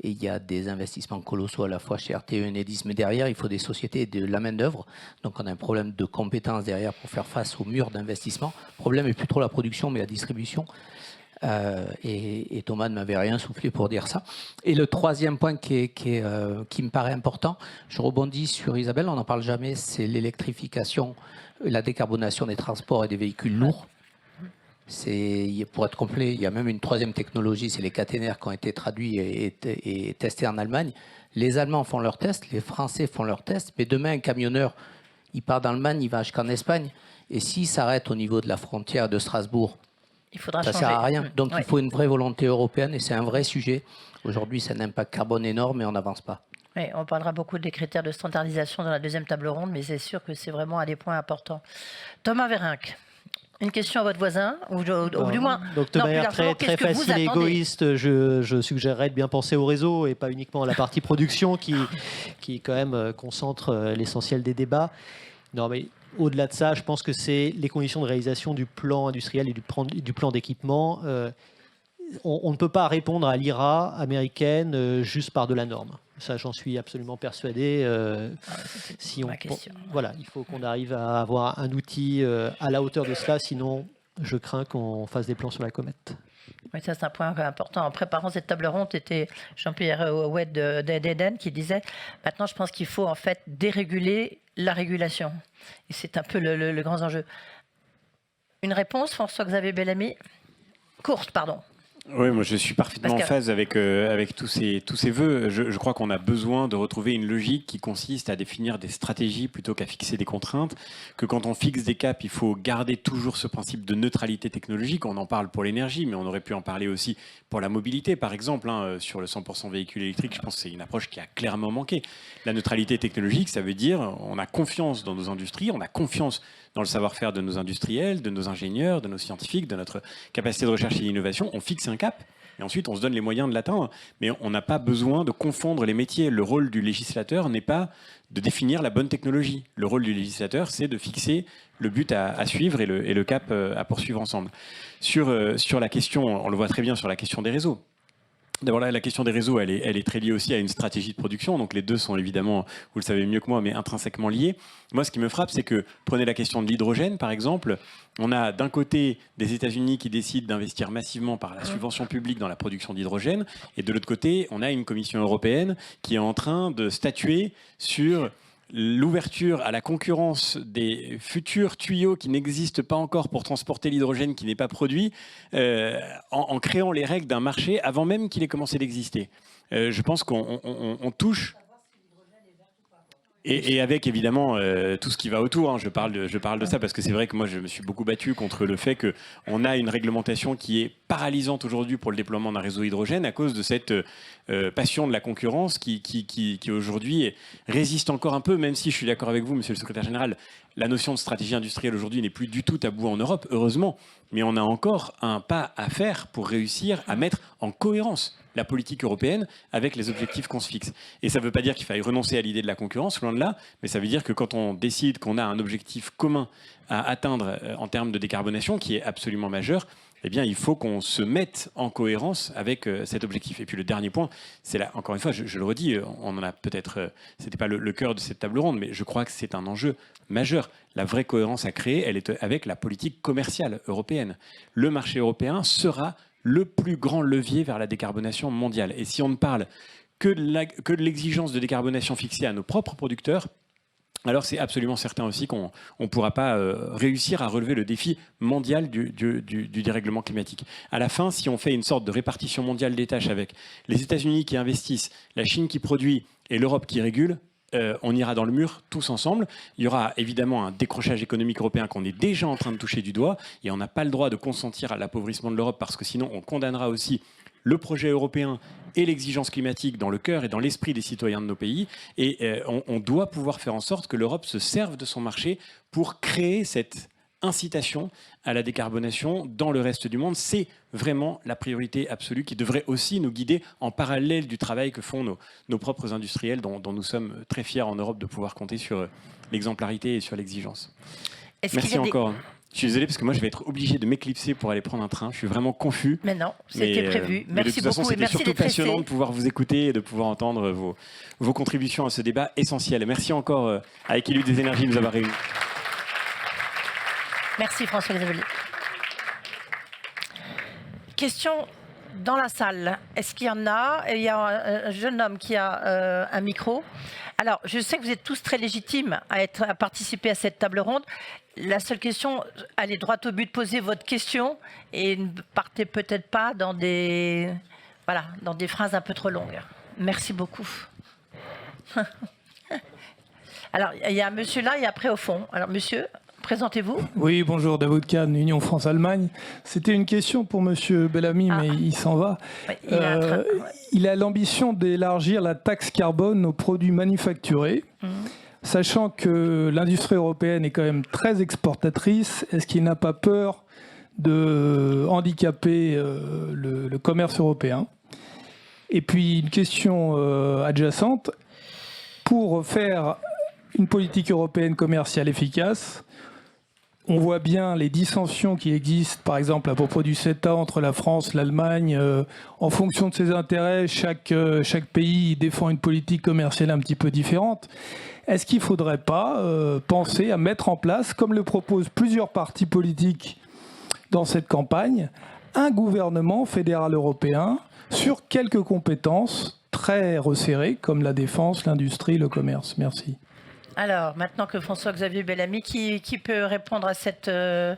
Et il y a des investissements colossaux à la fois chez RTE et Enedis, mais derrière, il faut des sociétés et de la main-d'œuvre. Donc, on a un problème de compétences derrière pour faire face au mur d'investissement. Le problème n'est plus trop la production, mais la distribution. Et Thomas ne m'avait rien soufflé pour dire ça. Et le troisième point qui me paraît important, je rebondis sur Isabelle, on n'en parle jamais, c'est l'électrification, la décarbonation des transports et des véhicules lourds. Pour être complet, il y a même une troisième technologie, c'est les caténaires qui ont été traduits et testés en Allemagne. Les Allemands font leurs tests, les Français font leurs tests, mais demain, un camionneur, il part d'Allemagne, il va jusqu'en Espagne, et s'il s'arrête au niveau de la frontière de Strasbourg, Il faudra ça ne changer. sert à rien. Donc Ouais. il faut une vraie volonté européenne, et c'est un vrai sujet. Aujourd'hui, c'est un impact carbone énorme, et on n'avance pas. Oui, on parlera beaucoup des critères de standardisation dans la deuxième table ronde, mais c'est sûr que c'est vraiment un des points importants. Thomas Vérinck, une question à votre voisin, ou du moins... Donc de non, manière plus largement, très qu'est-ce que vous facile et attendez égoïste, je suggérerais de bien penser au réseau et pas uniquement à la partie production qui quand même concentre l'essentiel des débats. Non, mais au-delà de ça, je pense que c'est les conditions de réalisation du plan industriel et du plan d'équipement. On ne peut pas répondre à l'IRA américaine juste par de la norme. Ça, j'en suis absolument persuadé. Voilà, il faut qu'on arrive à avoir un outil à la hauteur de cela, sinon je crains qu'on fasse des plans sur la comète. Oui, ça c'est un point important. En préparant cette table ronde, c'était Jean-Pierre Oued d'Eden qui disait « Maintenant, je pense qu'il faut en fait déréguler la régulation. » Et c'est un peu le grand enjeu. Une réponse, François-Xavier Bellamy? Courte, pardon. Oui, moi je suis parfaitement en phase avec tous ces vœux. Je crois qu'on a besoin de retrouver une logique qui consiste à définir des stratégies plutôt qu'à fixer des contraintes, que quand on fixe des caps, il faut garder toujours ce principe de neutralité technologique. On en parle pour l'énergie, mais on aurait pu en parler aussi pour la mobilité, par exemple. Sur le 100% véhicule électrique, je pense que c'est une approche qui a clairement manqué. La neutralité technologique, ça veut dire on a confiance dans nos industries, on a confiance dans le savoir-faire de nos industriels, de nos ingénieurs, de nos scientifiques, de notre capacité de recherche et d'innovation. On fixe un cap et ensuite on se donne les moyens de l'atteindre. Mais on n'a pas besoin de confondre les métiers. Le rôle du législateur n'est pas de définir la bonne technologie. Le rôle du législateur, c'est de fixer le but à suivre et le cap à poursuivre ensemble. Sur la question, on le voit très bien sur la question des réseaux. D'abord, la question des réseaux, elle est très liée aussi à une stratégie de production. Donc les deux sont évidemment, vous le savez mieux que moi, mais intrinsèquement liés. Moi, ce qui me frappe, c'est que, prenez la question de l'hydrogène, par exemple. On a d'un côté des États-Unis qui décident d'investir massivement par la subvention publique dans la production d'hydrogène. Et de l'autre côté, on a une Commission européenne qui est en train de statuer sur l'ouverture à la concurrence des futurs tuyaux qui n'existent pas encore pour transporter l'hydrogène qui n'est pas produit, en créant les règles d'un marché avant même qu'il ait commencé d'exister. Je pense qu'on touche... Et avec évidemment tout ce qui va autour, hein. Je parle de ça parce que c'est vrai que moi je me suis beaucoup battu contre le fait qu'on a une réglementation qui est paralysante aujourd'hui pour le déploiement d'un réseau hydrogène à cause de cette passion de la concurrence qui aujourd'hui résiste encore un peu, même si je suis d'accord avec vous, monsieur le secrétaire général, la notion de stratégie industrielle aujourd'hui n'est plus du tout tabou en Europe, heureusement, mais on a encore un pas à faire pour réussir à mettre en cohérence la politique européenne avec les objectifs qu'on se fixe. Et ça ne veut pas dire qu'il faille renoncer à l'idée de la concurrence, loin de là, mais ça veut dire que quand on décide qu'on a un objectif commun à atteindre en termes de décarbonation, qui est absolument majeur, eh bien, il faut qu'on se mette en cohérence avec cet objectif. Et puis le dernier point, c'est là, encore une fois, je le redis, on en a peut-être, c'était pas le cœur de cette table ronde, mais je crois que c'est un enjeu majeur. La vraie cohérence à créer, elle est avec la politique commerciale européenne. Le marché européen sera le plus grand levier vers la décarbonation mondiale. Et si on ne parle que de l'exigence de décarbonation fixée à nos propres producteurs, alors c'est absolument certain aussi qu'on ne pourra pas réussir à relever le défi mondial du dérèglement climatique. À la fin, si on fait une sorte de répartition mondiale des tâches avec les États-Unis qui investissent, la Chine qui produit et l'Europe qui régule, on ira dans le mur tous ensemble. Il y aura évidemment un décrochage économique européen qu'on est déjà en train de toucher du doigt et on n'a pas le droit de consentir à l'appauvrissement de l'Europe parce que sinon on condamnera aussi le projet européen et l'exigence climatique dans le cœur et dans l'esprit des citoyens de nos pays. Et on doit pouvoir faire en sorte que l'Europe se serve de son marché pour créer cette incitation à la décarbonation dans le reste du monde. C'est vraiment la priorité absolue qui devrait aussi nous guider en parallèle du travail que font nos propres industriels dont nous sommes très fiers en Europe de pouvoir compter sur l'exemplarité et sur l'exigence. Merci encore. Je suis désolé parce que moi je vais être obligé de m'éclipser pour aller prendre un train. Je suis vraiment confus. Mais non, c'était prévu. Merci beaucoup et merci d'être resté. C'était surtout passionnant de pouvoir vous écouter et de pouvoir entendre vos contributions à ce débat essentiel. Merci encore à Équilibre des énergies de nous avoir réunis. Merci François Xavier. Question dans la salle, est-ce qu'il y en a? Il y a un jeune homme qui a un micro. Alors, je sais que vous êtes tous très légitimes à participer à cette table ronde. La seule question, allez droit au but, posez votre question et ne partez peut-être pas dans des phrases un peu trop longues. Merci beaucoup. Alors, il y a un monsieur là et après au fond. Alors, monsieur, présentez-vous. Oui, bonjour, David Kahn, Union France-Allemagne. C'était une question pour monsieur Bellamy, mais il s'en va. Ouais, il a l'ambition d'élargir la taxe carbone aux produits manufacturés. Sachant que l'industrie européenne est quand même très exportatrice, est-ce qu'il n'a pas peur de handicaper le commerce européen? Et puis une question adjacente, pour faire une politique européenne commerciale efficace, on voit bien les dissensions qui existent, par exemple à propos du CETA entre la France, l'Allemagne. En fonction de ses intérêts, chaque pays défend une politique commerciale un petit peu différente. Est-ce qu'il ne faudrait pas penser à mettre en place, comme le proposent plusieurs partis politiques dans cette campagne, un gouvernement fédéral européen sur quelques compétences très resserrées, comme la défense, l'industrie, le commerce? Merci. Alors, maintenant que François-Xavier Bellamy, qui peut répondre à cette... Ah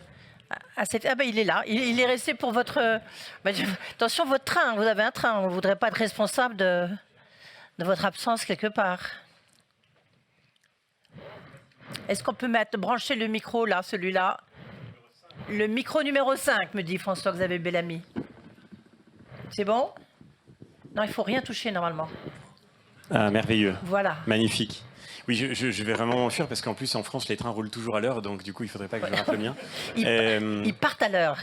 ben il est là, il est resté pour votre... Attention, votre train, vous avez un train, on ne voudrait pas être responsable de votre absence quelque part. Est-ce qu'on peut brancher le micro là, celui-là? Le micro numéro 5, me dit François-Xavier Bellamy. C'est bon? Non, il ne faut rien toucher normalement. Ah, merveilleux. Voilà. Magnifique. Oui, je vais vraiment m'enfuir parce qu'en plus, en France, les trains roulent toujours à l'heure, donc du coup, il ne faudrait pas que je rate le mien. Ils partent à l'heure.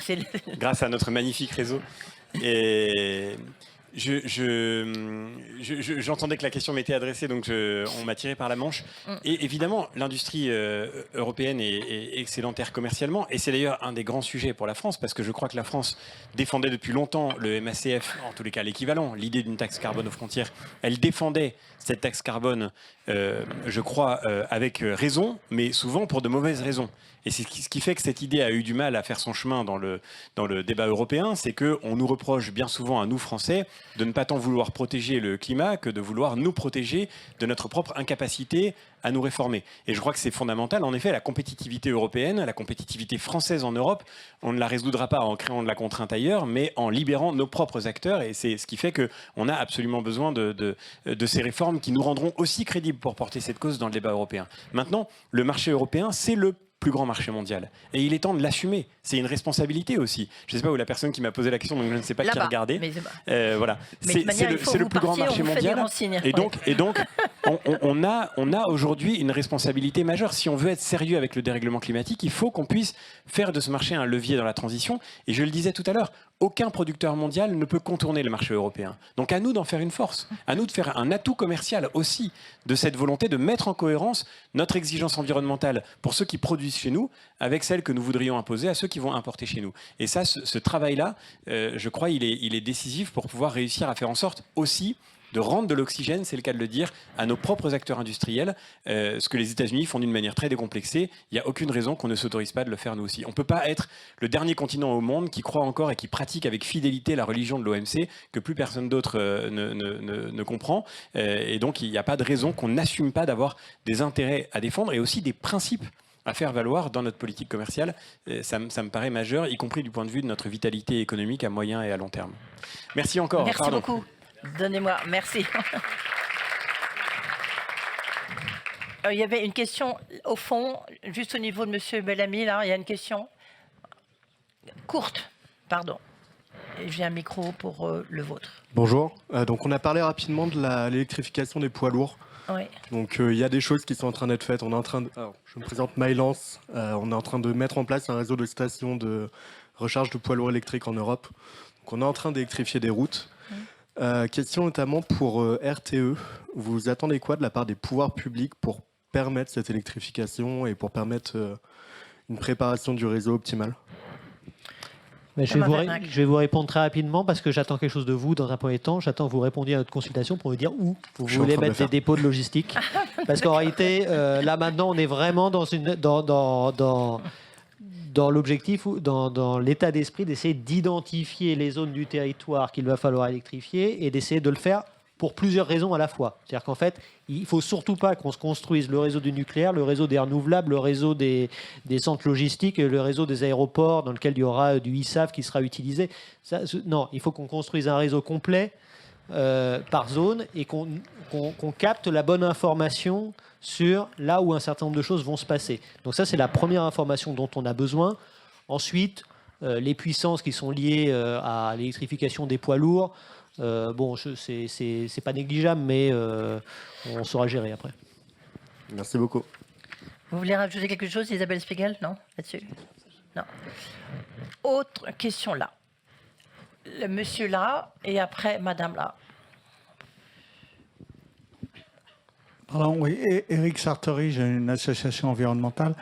Grâce à notre magnifique réseau. Et j'entendais que la question m'était adressée, donc on m'a tiré par la manche. Et évidemment, l'industrie européenne est excédentaire commercialement, et c'est d'ailleurs un des grands sujets pour la France, parce que je crois que la France défendait depuis longtemps le MACF, en tous les cas l'équivalent, l'idée d'une taxe carbone aux frontières. Elle défendait cette taxe carbone, je crois, avec raison, mais souvent pour de mauvaises raisons. Et c'est ce qui fait que cette idée a eu du mal à faire son chemin dans le débat européen, c'est qu'on nous reproche bien souvent à nous, Français, de ne pas tant vouloir protéger le climat que de vouloir nous protéger de notre propre incapacité à nous réformer. Et je crois que c'est fondamental. En effet, la compétitivité européenne, la compétitivité française en Europe, on ne la résoudra pas en créant de la contrainte ailleurs, mais en libérant nos propres acteurs. Et c'est ce qui fait qu'on a absolument besoin de ces réformes qui nous rendront aussi crédibles pour porter cette cause dans le débat européen. Maintenant, le marché européen, c'est le plus grand marché mondial. Et il est temps de l'assumer. C'est une responsabilité aussi. Je ne sais pas où la personne qui m'a posé la question, donc je ne sais pas qui a regardé. Voilà. C'est le plus grand marché mondial. Et donc on a aujourd'hui une responsabilité majeure. Si on veut être sérieux avec le dérèglement climatique, il faut qu'on puisse faire de ce marché un levier dans la transition. Et je le disais tout à l'heure, aucun producteur mondial ne peut contourner le marché européen. Donc à nous d'en faire une force, à nous de faire un atout commercial aussi de cette volonté de mettre en cohérence notre exigence environnementale pour ceux qui produisent chez nous avec celle que nous voudrions imposer à ceux qui vont importer chez nous. Et ça, ce travail-là, je crois, il est décisif pour pouvoir réussir à faire en sorte aussi de rendre de l'oxygène, c'est le cas de le dire, à nos propres acteurs industriels, ce que les États-Unis font d'une manière très décomplexée. Il n'y a aucune raison qu'on ne s'autorise pas de le faire nous aussi. On ne peut pas être le dernier continent au monde qui croit encore et qui pratique avec fidélité la religion de l'OMC que plus personne d'autre ne comprend. Et donc il n'y a pas de raison qu'on n'assume pas d'avoir des intérêts à défendre et aussi des principes à faire valoir dans notre politique commerciale. Ça me paraît majeur, y compris du point de vue de notre vitalité économique à moyen et à long terme. Merci encore. Merci beaucoup. Donnez-moi, merci. Il y avait une question au fond, juste au niveau de M. Bellamy, là, il y a une question courte, pardon. Et j'ai un micro pour le vôtre. Bonjour, donc on a parlé rapidement de l'électrification des poids lourds. Oui. Donc il y a des choses qui sont en train d'être faites. Alors, je me présente Mylance, on est en train de mettre en place un réseau de stations de recharge de poids lourds électriques en Europe. Donc on est en train d'électrifier des routes. Question notamment pour RTE, vous attendez quoi de la part des pouvoirs publics pour permettre cette électrification et pour permettre une préparation du réseau optimale? Mais je vais vous répondre très rapidement parce que j'attends quelque chose de vous dans un premier temps. J'attends que vous répondiez à notre consultation pour me dire où vous voulez mettre des dépôts de logistique. Parce qu'en réalité, là maintenant, on est vraiment dans dans l'objectif, dans l'état d'esprit d'essayer d'identifier les zones du territoire qu'il va falloir électrifier et d'essayer de le faire pour plusieurs raisons à la fois. C'est-à-dire qu'en fait, il ne faut surtout pas qu'on se construise le réseau du nucléaire, le réseau des renouvelables, le réseau des centres logistiques, le réseau des aéroports dans lequel il y aura du ISAF qui sera utilisé. Non, il faut qu'on construise un réseau complet par zone et qu'on capte la bonne information sur là où un certain nombre de choses vont se passer. Donc ça, c'est la première information dont on a besoin. Ensuite, les puissances qui sont liées à l'électrification des poids lourds, bon, c'est pas négligeable, mais on saura gérer après. Merci beaucoup. Vous voulez rajouter quelque chose, Isabelle Spiegel? Non, là-dessus? Non. Autre question là. Le monsieur là, et après madame là. Pardon, oui, Éric Sartori, j'ai une association environnementale.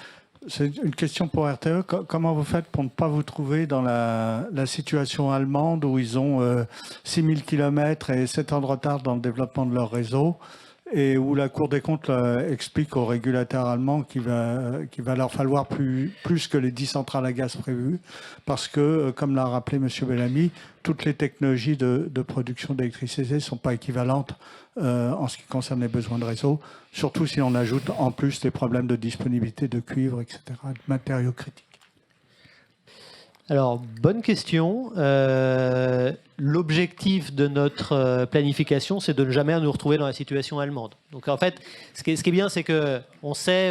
C'est une question pour RTE. Comment vous faites pour ne pas vous trouver dans la situation allemande où ils ont 6000 km et 7 ans de retard dans le développement de leur réseau et où la Cour des comptes explique aux régulateurs allemands qu'il va leur falloir plus que les 10 centrales à gaz prévues parce que, comme l'a rappelé M. Bellamy, toutes les technologies de production d'électricité ne sont pas équivalentes en ce qui concerne les besoins de réseau, surtout si on ajoute en plus les problèmes de disponibilité de cuivre, etc., de matériaux critiques. Alors, bonne question. L'objectif de notre planification, c'est de ne jamais nous retrouver dans la situation allemande. Donc, en fait, ce qui est bien, c'est qu'on sait...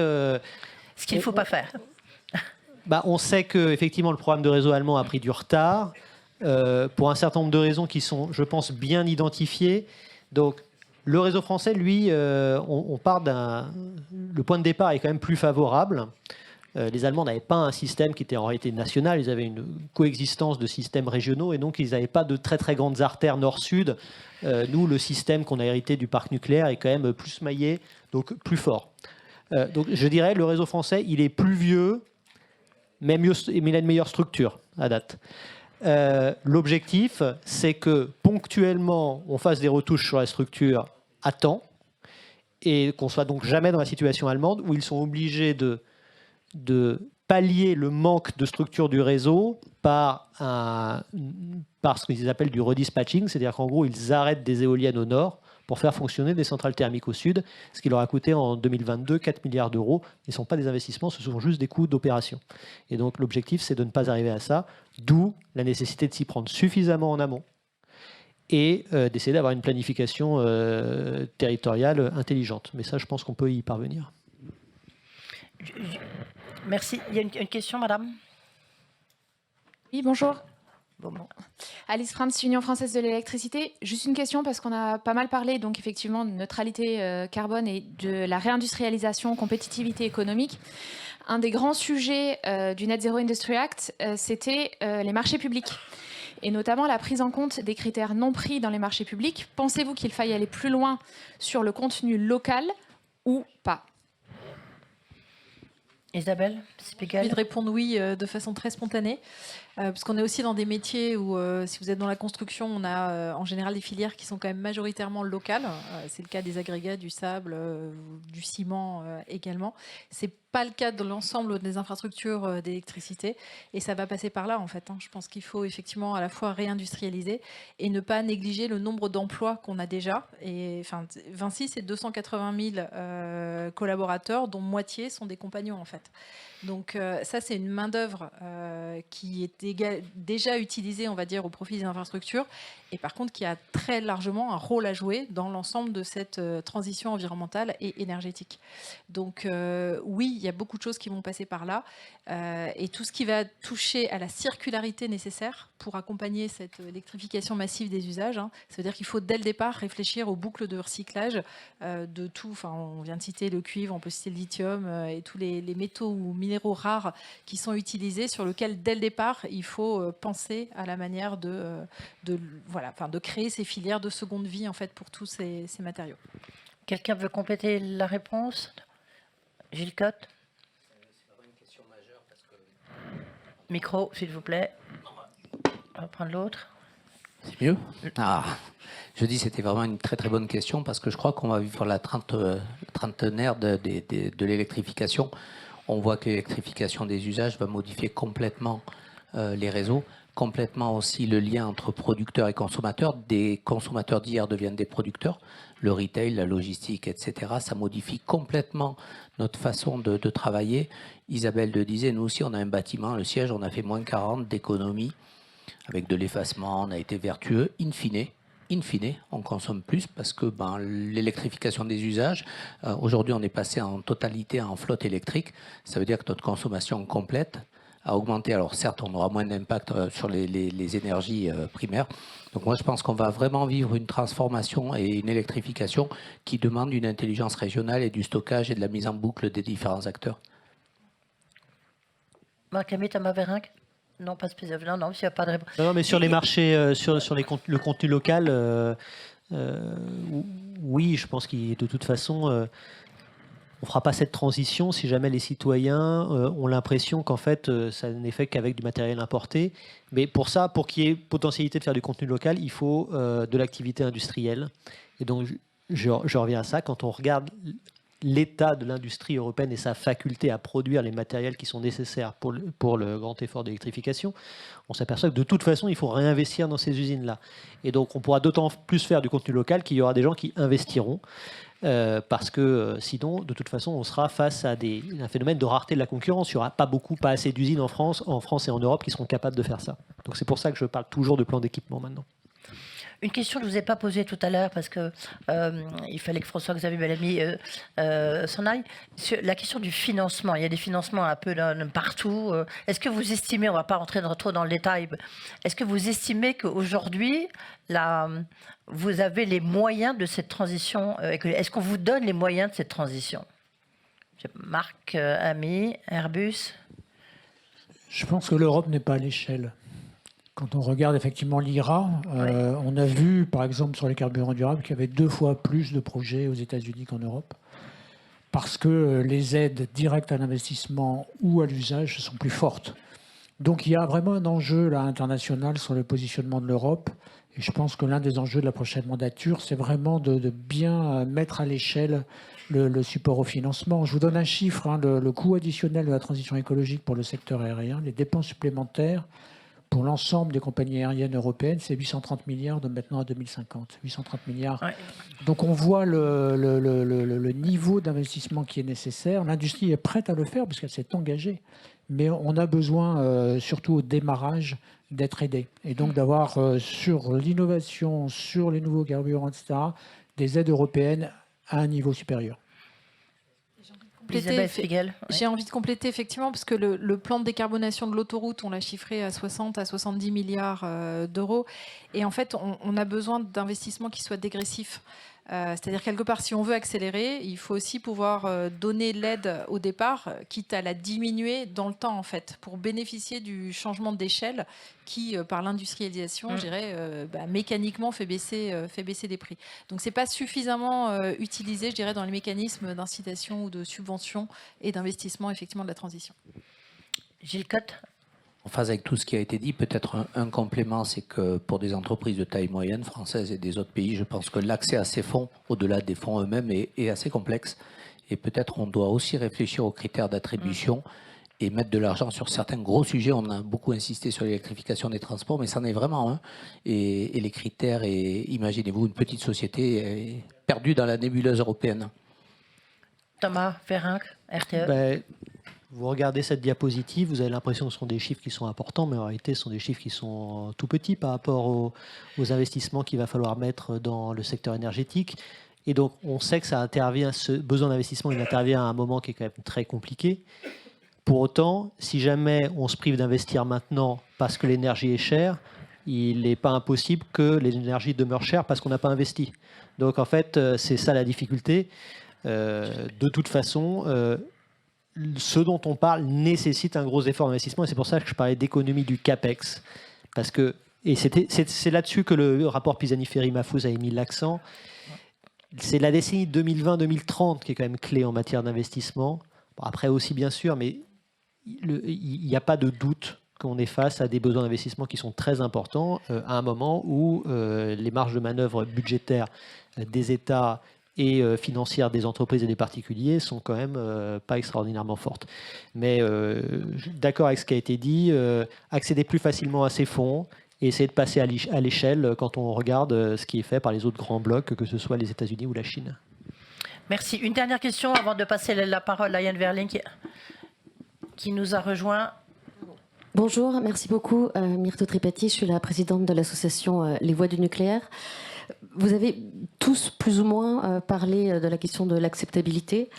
Ce qu'il ne faut pas faire. On sait qu'effectivement, le programme de réseau allemand a pris du retard pour un certain nombre de raisons qui sont, je pense, bien identifiées. Donc, le réseau français, lui, on part le point de départ est quand même plus favorable. Les Allemands n'avaient pas un système qui était en réalité national, ils avaient une coexistence de systèmes régionaux et donc ils n'avaient pas de très très grandes artères nord-sud. Nous, le système qu'on a hérité du parc nucléaire est quand même plus maillé, donc plus fort. Donc je dirais le réseau français, il est plus vieux, mais il a une meilleure structure à date. L'objectif, c'est que ponctuellement, on fasse des retouches sur la structure à temps et qu'on soit donc jamais dans la situation allemande où ils sont obligés de pallier le manque de structure du réseau par ce qu'ils appellent du redispatching, c'est-à-dire qu'en gros, ils arrêtent des éoliennes au nord pour faire fonctionner des centrales thermiques au sud, ce qui leur a coûté en 2022 4 milliards d'euros. Ce ne sont pas des investissements, ce sont juste des coûts d'opération. Et donc l'objectif, c'est de ne pas arriver à ça, d'où la nécessité de s'y prendre suffisamment en amont et d'essayer d'avoir une planification territoriale intelligente. Mais ça, je pense qu'on peut y parvenir. Merci. Il y a une question, madame? Oui, bonjour. Bon. Alice Franz, Union française de l'électricité. Juste une question parce qu'on a pas mal parlé, donc effectivement, de neutralité carbone et de la réindustrialisation, compétitivité économique. Un des grands sujets du Net Zero Industry Act, c'était les marchés publics. Et notamment la prise en compte des critères non pris dans les marchés publics. Pensez-vous qu'il faille aller plus loin sur le contenu local ou pas? Isabelle Spiegel. J'ai envie de répondre oui de façon très spontanée, parce qu'on est aussi dans des métiers où, si vous êtes dans la construction, on a en général des filières qui sont quand même majoritairement locales. C'est le cas des agrégats, du sable, du ciment également. C'est pas le cas de l'ensemble des infrastructures d'électricité, et ça va passer par là en fait. Je pense qu'il faut effectivement à la fois réindustrialiser et ne pas négliger le nombre d'emplois qu'on a déjà. Et enfin, Vinci, c'est 280 000 collaborateurs, dont moitié sont des compagnons en fait. Donc ça, c'est une main-d'œuvre qui est déjà utilisée, on va dire, au profit des infrastructures, et par contre qui a très largement un rôle à jouer dans l'ensemble de cette transition environnementale et énergétique. Donc oui, il y a beaucoup de choses qui vont passer par là, et tout ce qui va toucher à la circularité nécessaire pour accompagner cette électrification massive des usages, ça veut dire qu'il faut dès le départ réfléchir aux boucles de recyclage de tout. Enfin, on vient de citer le cuivre, on peut citer le lithium et tous les métaux ou minéraux rares qui sont utilisés, sur lesquels dès le départ il faut penser à la manière de créer ces filières de seconde vie en fait pour tous ces matériaux. Quelqu'un veut compléter la réponse? Gilles Cotte. C'est vraiment une question majeure parce que... Micro, s'il vous plaît. On va prendre l'autre. C'est mieux? Je dis c'était vraiment une très très bonne question parce que je crois qu'on va vivre la trentenaire de l'électrification. On voit que l'électrification des usages va modifier complètement les réseaux, complètement aussi le lien entre producteurs et consommateurs. Des consommateurs d'hier deviennent des producteurs. Le retail, la logistique, etc. Ça modifie complètement notre façon de travailler. Isabelle le disait, nous aussi on a un bâtiment, le siège, on a fait moins 40 d'économie avec de l'effacement, on a été vertueux. In fine, on consomme plus parce que l'électrification des usages, aujourd'hui on est passé en totalité en flotte électrique, ça veut dire que notre consommation complète a augmenté. Alors certes, on aura moins d'impact sur les énergies primaires. Donc moi je pense qu'on va vraiment vivre une transformation et une électrification qui demande une intelligence régionale et du stockage et de la mise en boucle des différents acteurs. Marc-Aimé Tamavérinck? Non, pas spécialement. Non, s'il n'y a pas de réponse. Non, mais sur les marchés, sur le contenu local, oui, je pense que de toute façon, on ne fera pas cette transition si jamais les citoyens ont l'impression qu'en fait, ça n'est fait qu'avec du matériel importé. Mais pour ça, pour qu'il y ait potentialité de faire du contenu local, il faut de l'activité industrielle. Et donc, je reviens à ça. Quand on regarde l'état de l'industrie européenne et sa faculté à produire les matériels qui sont nécessaires pour le grand effort d'électrification, on s'aperçoit que de toute façon, il faut réinvestir dans ces usines-là. Et donc, on pourra d'autant plus faire du contenu local qu'il y aura des gens qui investiront, parce que sinon, de toute façon, on sera face à un phénomène de rareté de la concurrence. Il n'y aura pas assez d'usines en France et en Europe qui seront capables de faire ça. Donc, c'est pour ça que je parle toujours de plan d'équipement maintenant. Une question que je ne vous ai pas posée tout à l'heure, parce qu'il fallait que François-Xavier Bellamy s'en aille. Sur la question du financement, il y a des financements un peu partout. Est-ce que vous estimez, on ne va pas rentrer trop dans le détail, est-ce que vous estimez qu'aujourd'hui, vous avez les moyens de cette transition? Est-ce qu'on vous donne les moyens de cette transition? Marc, Ami, Airbus? Je pense que l'Europe n'est pas à l'échelle. Quand on regarde effectivement l'IRA, on a vu, par exemple, sur les carburants durables, qu'il y avait 2 fois plus de projets aux États-Unis qu'en Europe, parce que les aides directes à l'investissement ou à l'usage sont plus fortes. Donc il y a vraiment un enjeu là, international sur le positionnement de l'Europe. Et je pense que l'un des enjeux de la prochaine mandature, c'est vraiment de bien mettre à l'échelle le support au financement. Je vous donne un chiffre, le coût additionnel de la transition écologique pour le secteur aérien, les dépenses supplémentaires, pour l'ensemble des compagnies aériennes européennes, c'est 830 milliards de maintenant à 2050. 830 milliards. Ouais. Donc on voit le niveau d'investissement qui est nécessaire. L'industrie est prête à le faire parce qu'elle s'est engagée. Mais on a besoin, surtout au démarrage, d'être aidé. Et donc d'avoir sur l'innovation, sur les nouveaux carburants, etc., des aides européennes à un niveau supérieur. J'ai envie de compléter effectivement parce que le plan de décarbonation de l'autoroute, on l'a chiffré à 60 à 70 milliards d'euros. Et en fait, on a besoin d'investissements qui soient dégressifs. C'est-à-dire quelque part, si on veut accélérer, il faut aussi pouvoir donner l'aide au départ, quitte à la diminuer dans le temps en fait, pour bénéficier du changement d'échelle qui, par l'industrialisation, je dirais, mécaniquement fait baisser des prix. Donc c'est pas suffisamment utilisé, je dirais, dans les mécanismes d'incitation ou de subvention et d'investissement effectivement de la transition. Gilles Cotte. En phase avec tout ce qui a été dit, peut-être un complément, c'est que pour des entreprises de taille moyenne, françaises et des autres pays, je pense que l'accès à ces fonds, au-delà des fonds eux-mêmes, est assez complexe. Et peut-être on doit aussi réfléchir aux critères d'attribution et mettre de l'argent sur certains gros sujets. On a beaucoup insisté sur l'électrification des transports, mais c'en est vraiment un. Et les critères, imaginez-vous une petite société perdue dans la nébuleuse européenne. Thomas Vérinck, RTE. Vous regardez cette diapositive, vous avez l'impression que ce sont des chiffres qui sont importants, mais en réalité, ce sont des chiffres qui sont tout petits par rapport aux investissements qu'il va falloir mettre dans le secteur énergétique. Et donc, on sait que ce besoin d'investissement, il intervient à un moment qui est quand même très compliqué. Pour autant, si jamais on se prive d'investir maintenant parce que l'énergie est chère, il n'est pas impossible que l'énergie demeure chère parce qu'on n'a pas investi. Donc, en fait, c'est ça la difficulté. De toute façon, ce dont on parle nécessite un gros effort d'investissement et c'est pour ça que je parlais d'économie du CAPEX. C'est là-dessus que le rapport Pisani-Ferry-Mahfouz a mis l'accent. C'est la décennie 2020-2030 qui est quand même clé en matière d'investissement. Bon, après aussi bien sûr, mais il n'y a pas de doute qu'on est face à des besoins d'investissement qui sont très importants à un moment où les marges de manœuvre budgétaires des États et financières des entreprises et des particuliers sont quand même pas extraordinairement fortes. Mais d'accord avec ce qui a été dit, accéder plus facilement à ces fonds et essayer de passer à l'échelle quand on regarde ce qui est fait par les autres grands blocs, que ce soit les États-Unis ou la Chine. Merci. Une dernière question avant de passer la parole à Yann Verling qui nous a rejoint. Bonjour, merci beaucoup. Myrto Tripati, je suis la présidente de l'association Les Voix du Nucléaire. Vous avez tous plus ou moins parlé de la question de l'acceptabilité,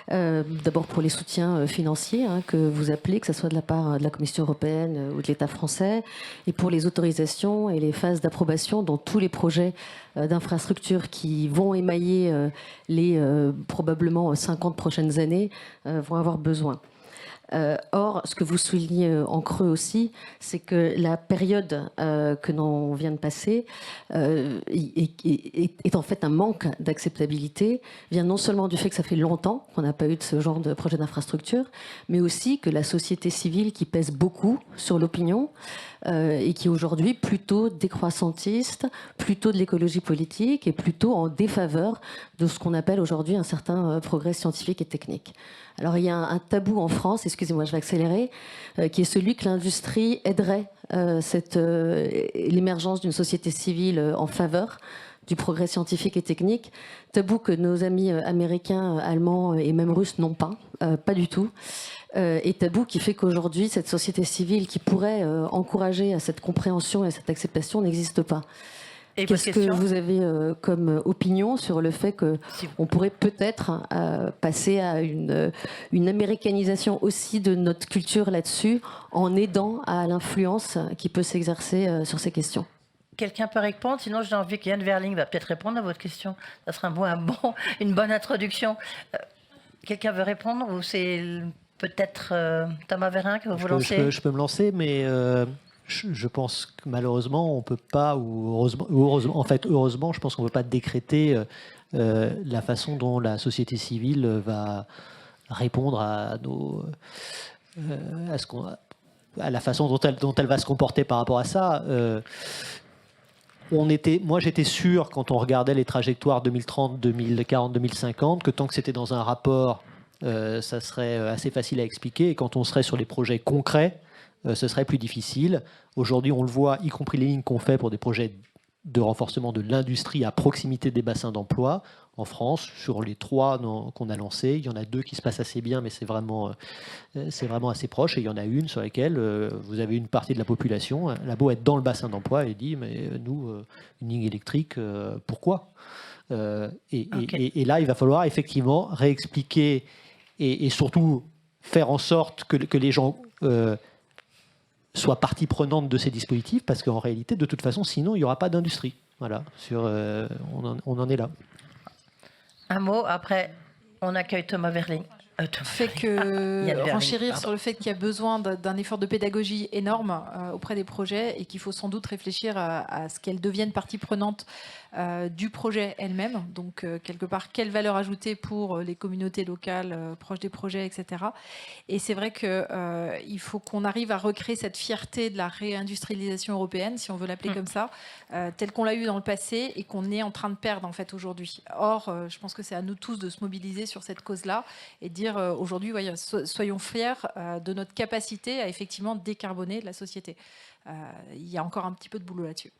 d'abord pour les soutiens financiers que vous appelez, que ce soit de la part de la Commission européenne ou de l'État français, et pour les autorisations et les phases d'approbation dans tous les projets d'infrastructures qui vont émailler les probablement 50 prochaines années vont avoir besoin. Or, ce que vous soulignez en creux aussi, c'est que la période que l'on vient de passer est en fait un manque d'acceptabilité, vient non seulement du fait que ça fait longtemps qu'on n'a pas eu de ce genre de projet d'infrastructure, mais aussi que la société civile qui pèse beaucoup sur l'opinion et qui est aujourd'hui plutôt décroissantiste, plutôt de l'écologie politique et plutôt en défaveur de ce qu'on appelle aujourd'hui un certain progrès scientifique et technique. Alors il y a un tabou en France, excusez-moi je vais accélérer, qui est celui que l'industrie aiderait l'émergence d'une société civile en faveur du progrès scientifique et technique. Tabou que nos amis américains, allemands et même russes n'ont pas, pas du tout. Et tabou qui fait qu'aujourd'hui, cette société civile qui pourrait encourager à cette compréhension et à cette acceptation n'existe pas. Qu'est-ce que vous avez comme opinion sur le fait qu'on pourrait peut-être passer à une américanisation aussi de notre culture là-dessus en aidant à l'influence qui peut s'exercer sur ces questions? Quelqu'un peut répondre, sinon j'ai envie que Yann Verling va peut-être répondre à votre question. Ça sera une bonne introduction. Quelqu'un veut répondre ou c'est peut-être Thomas Vérin que vous vous lancez? Je peux me lancer, mais je pense que malheureusement, on peut pas, ou heureusement, je pense qu'on ne peut pas décréter la façon dont la société civile va répondre à la façon dont elle va se comporter par rapport à ça. Moi, j'étais sûr, quand on regardait les trajectoires 2030, 2040, 2050, que tant que c'était dans un rapport, ça serait assez facile à expliquer. Et quand on serait sur les projets concrets, ce serait plus difficile. Aujourd'hui, on le voit, y compris les lignes qu'on fait pour des projets de renforcement de l'industrie à proximité des bassins d'emploi. En France, sur les 3 qu'on a lancés, il y en a 2 qui se passent assez bien, mais c'est vraiment assez proche. Et il y en a une sur laquelle vous avez une partie de la population, elle a beau être dans le bassin d'emploi, et dit, mais nous, une ligne électrique, pourquoi et là, il va falloir effectivement réexpliquer et surtout faire en sorte que les gens soient partie prenante de ces dispositifs, parce qu'en réalité, de toute façon, sinon, il n'y aura pas d'industrie. Voilà, on en est là. Un mot, après, on accueille Thomas Verling. Renchérir sur le fait qu'il y a besoin d'un effort de pédagogie énorme auprès des projets et qu'il faut sans doute réfléchir à ce qu'elles deviennent partie prenante du projet elle-même. Donc, quelque part, quelle valeur ajoutée pour les communautés locales proches des projets, etc. Et c'est vrai qu'il faut qu'on arrive à recréer cette fierté de la réindustrialisation européenne, si on veut l'appeler comme ça, telle qu'on l'a eu dans le passé et qu'on est en train de perdre en fait aujourd'hui. Or, je pense que c'est à nous tous de se mobiliser sur cette cause-là et de dire aujourd'hui, soyons fiers de notre capacité à effectivement décarboner la société. Il y a encore un petit peu de boulot là-dessus.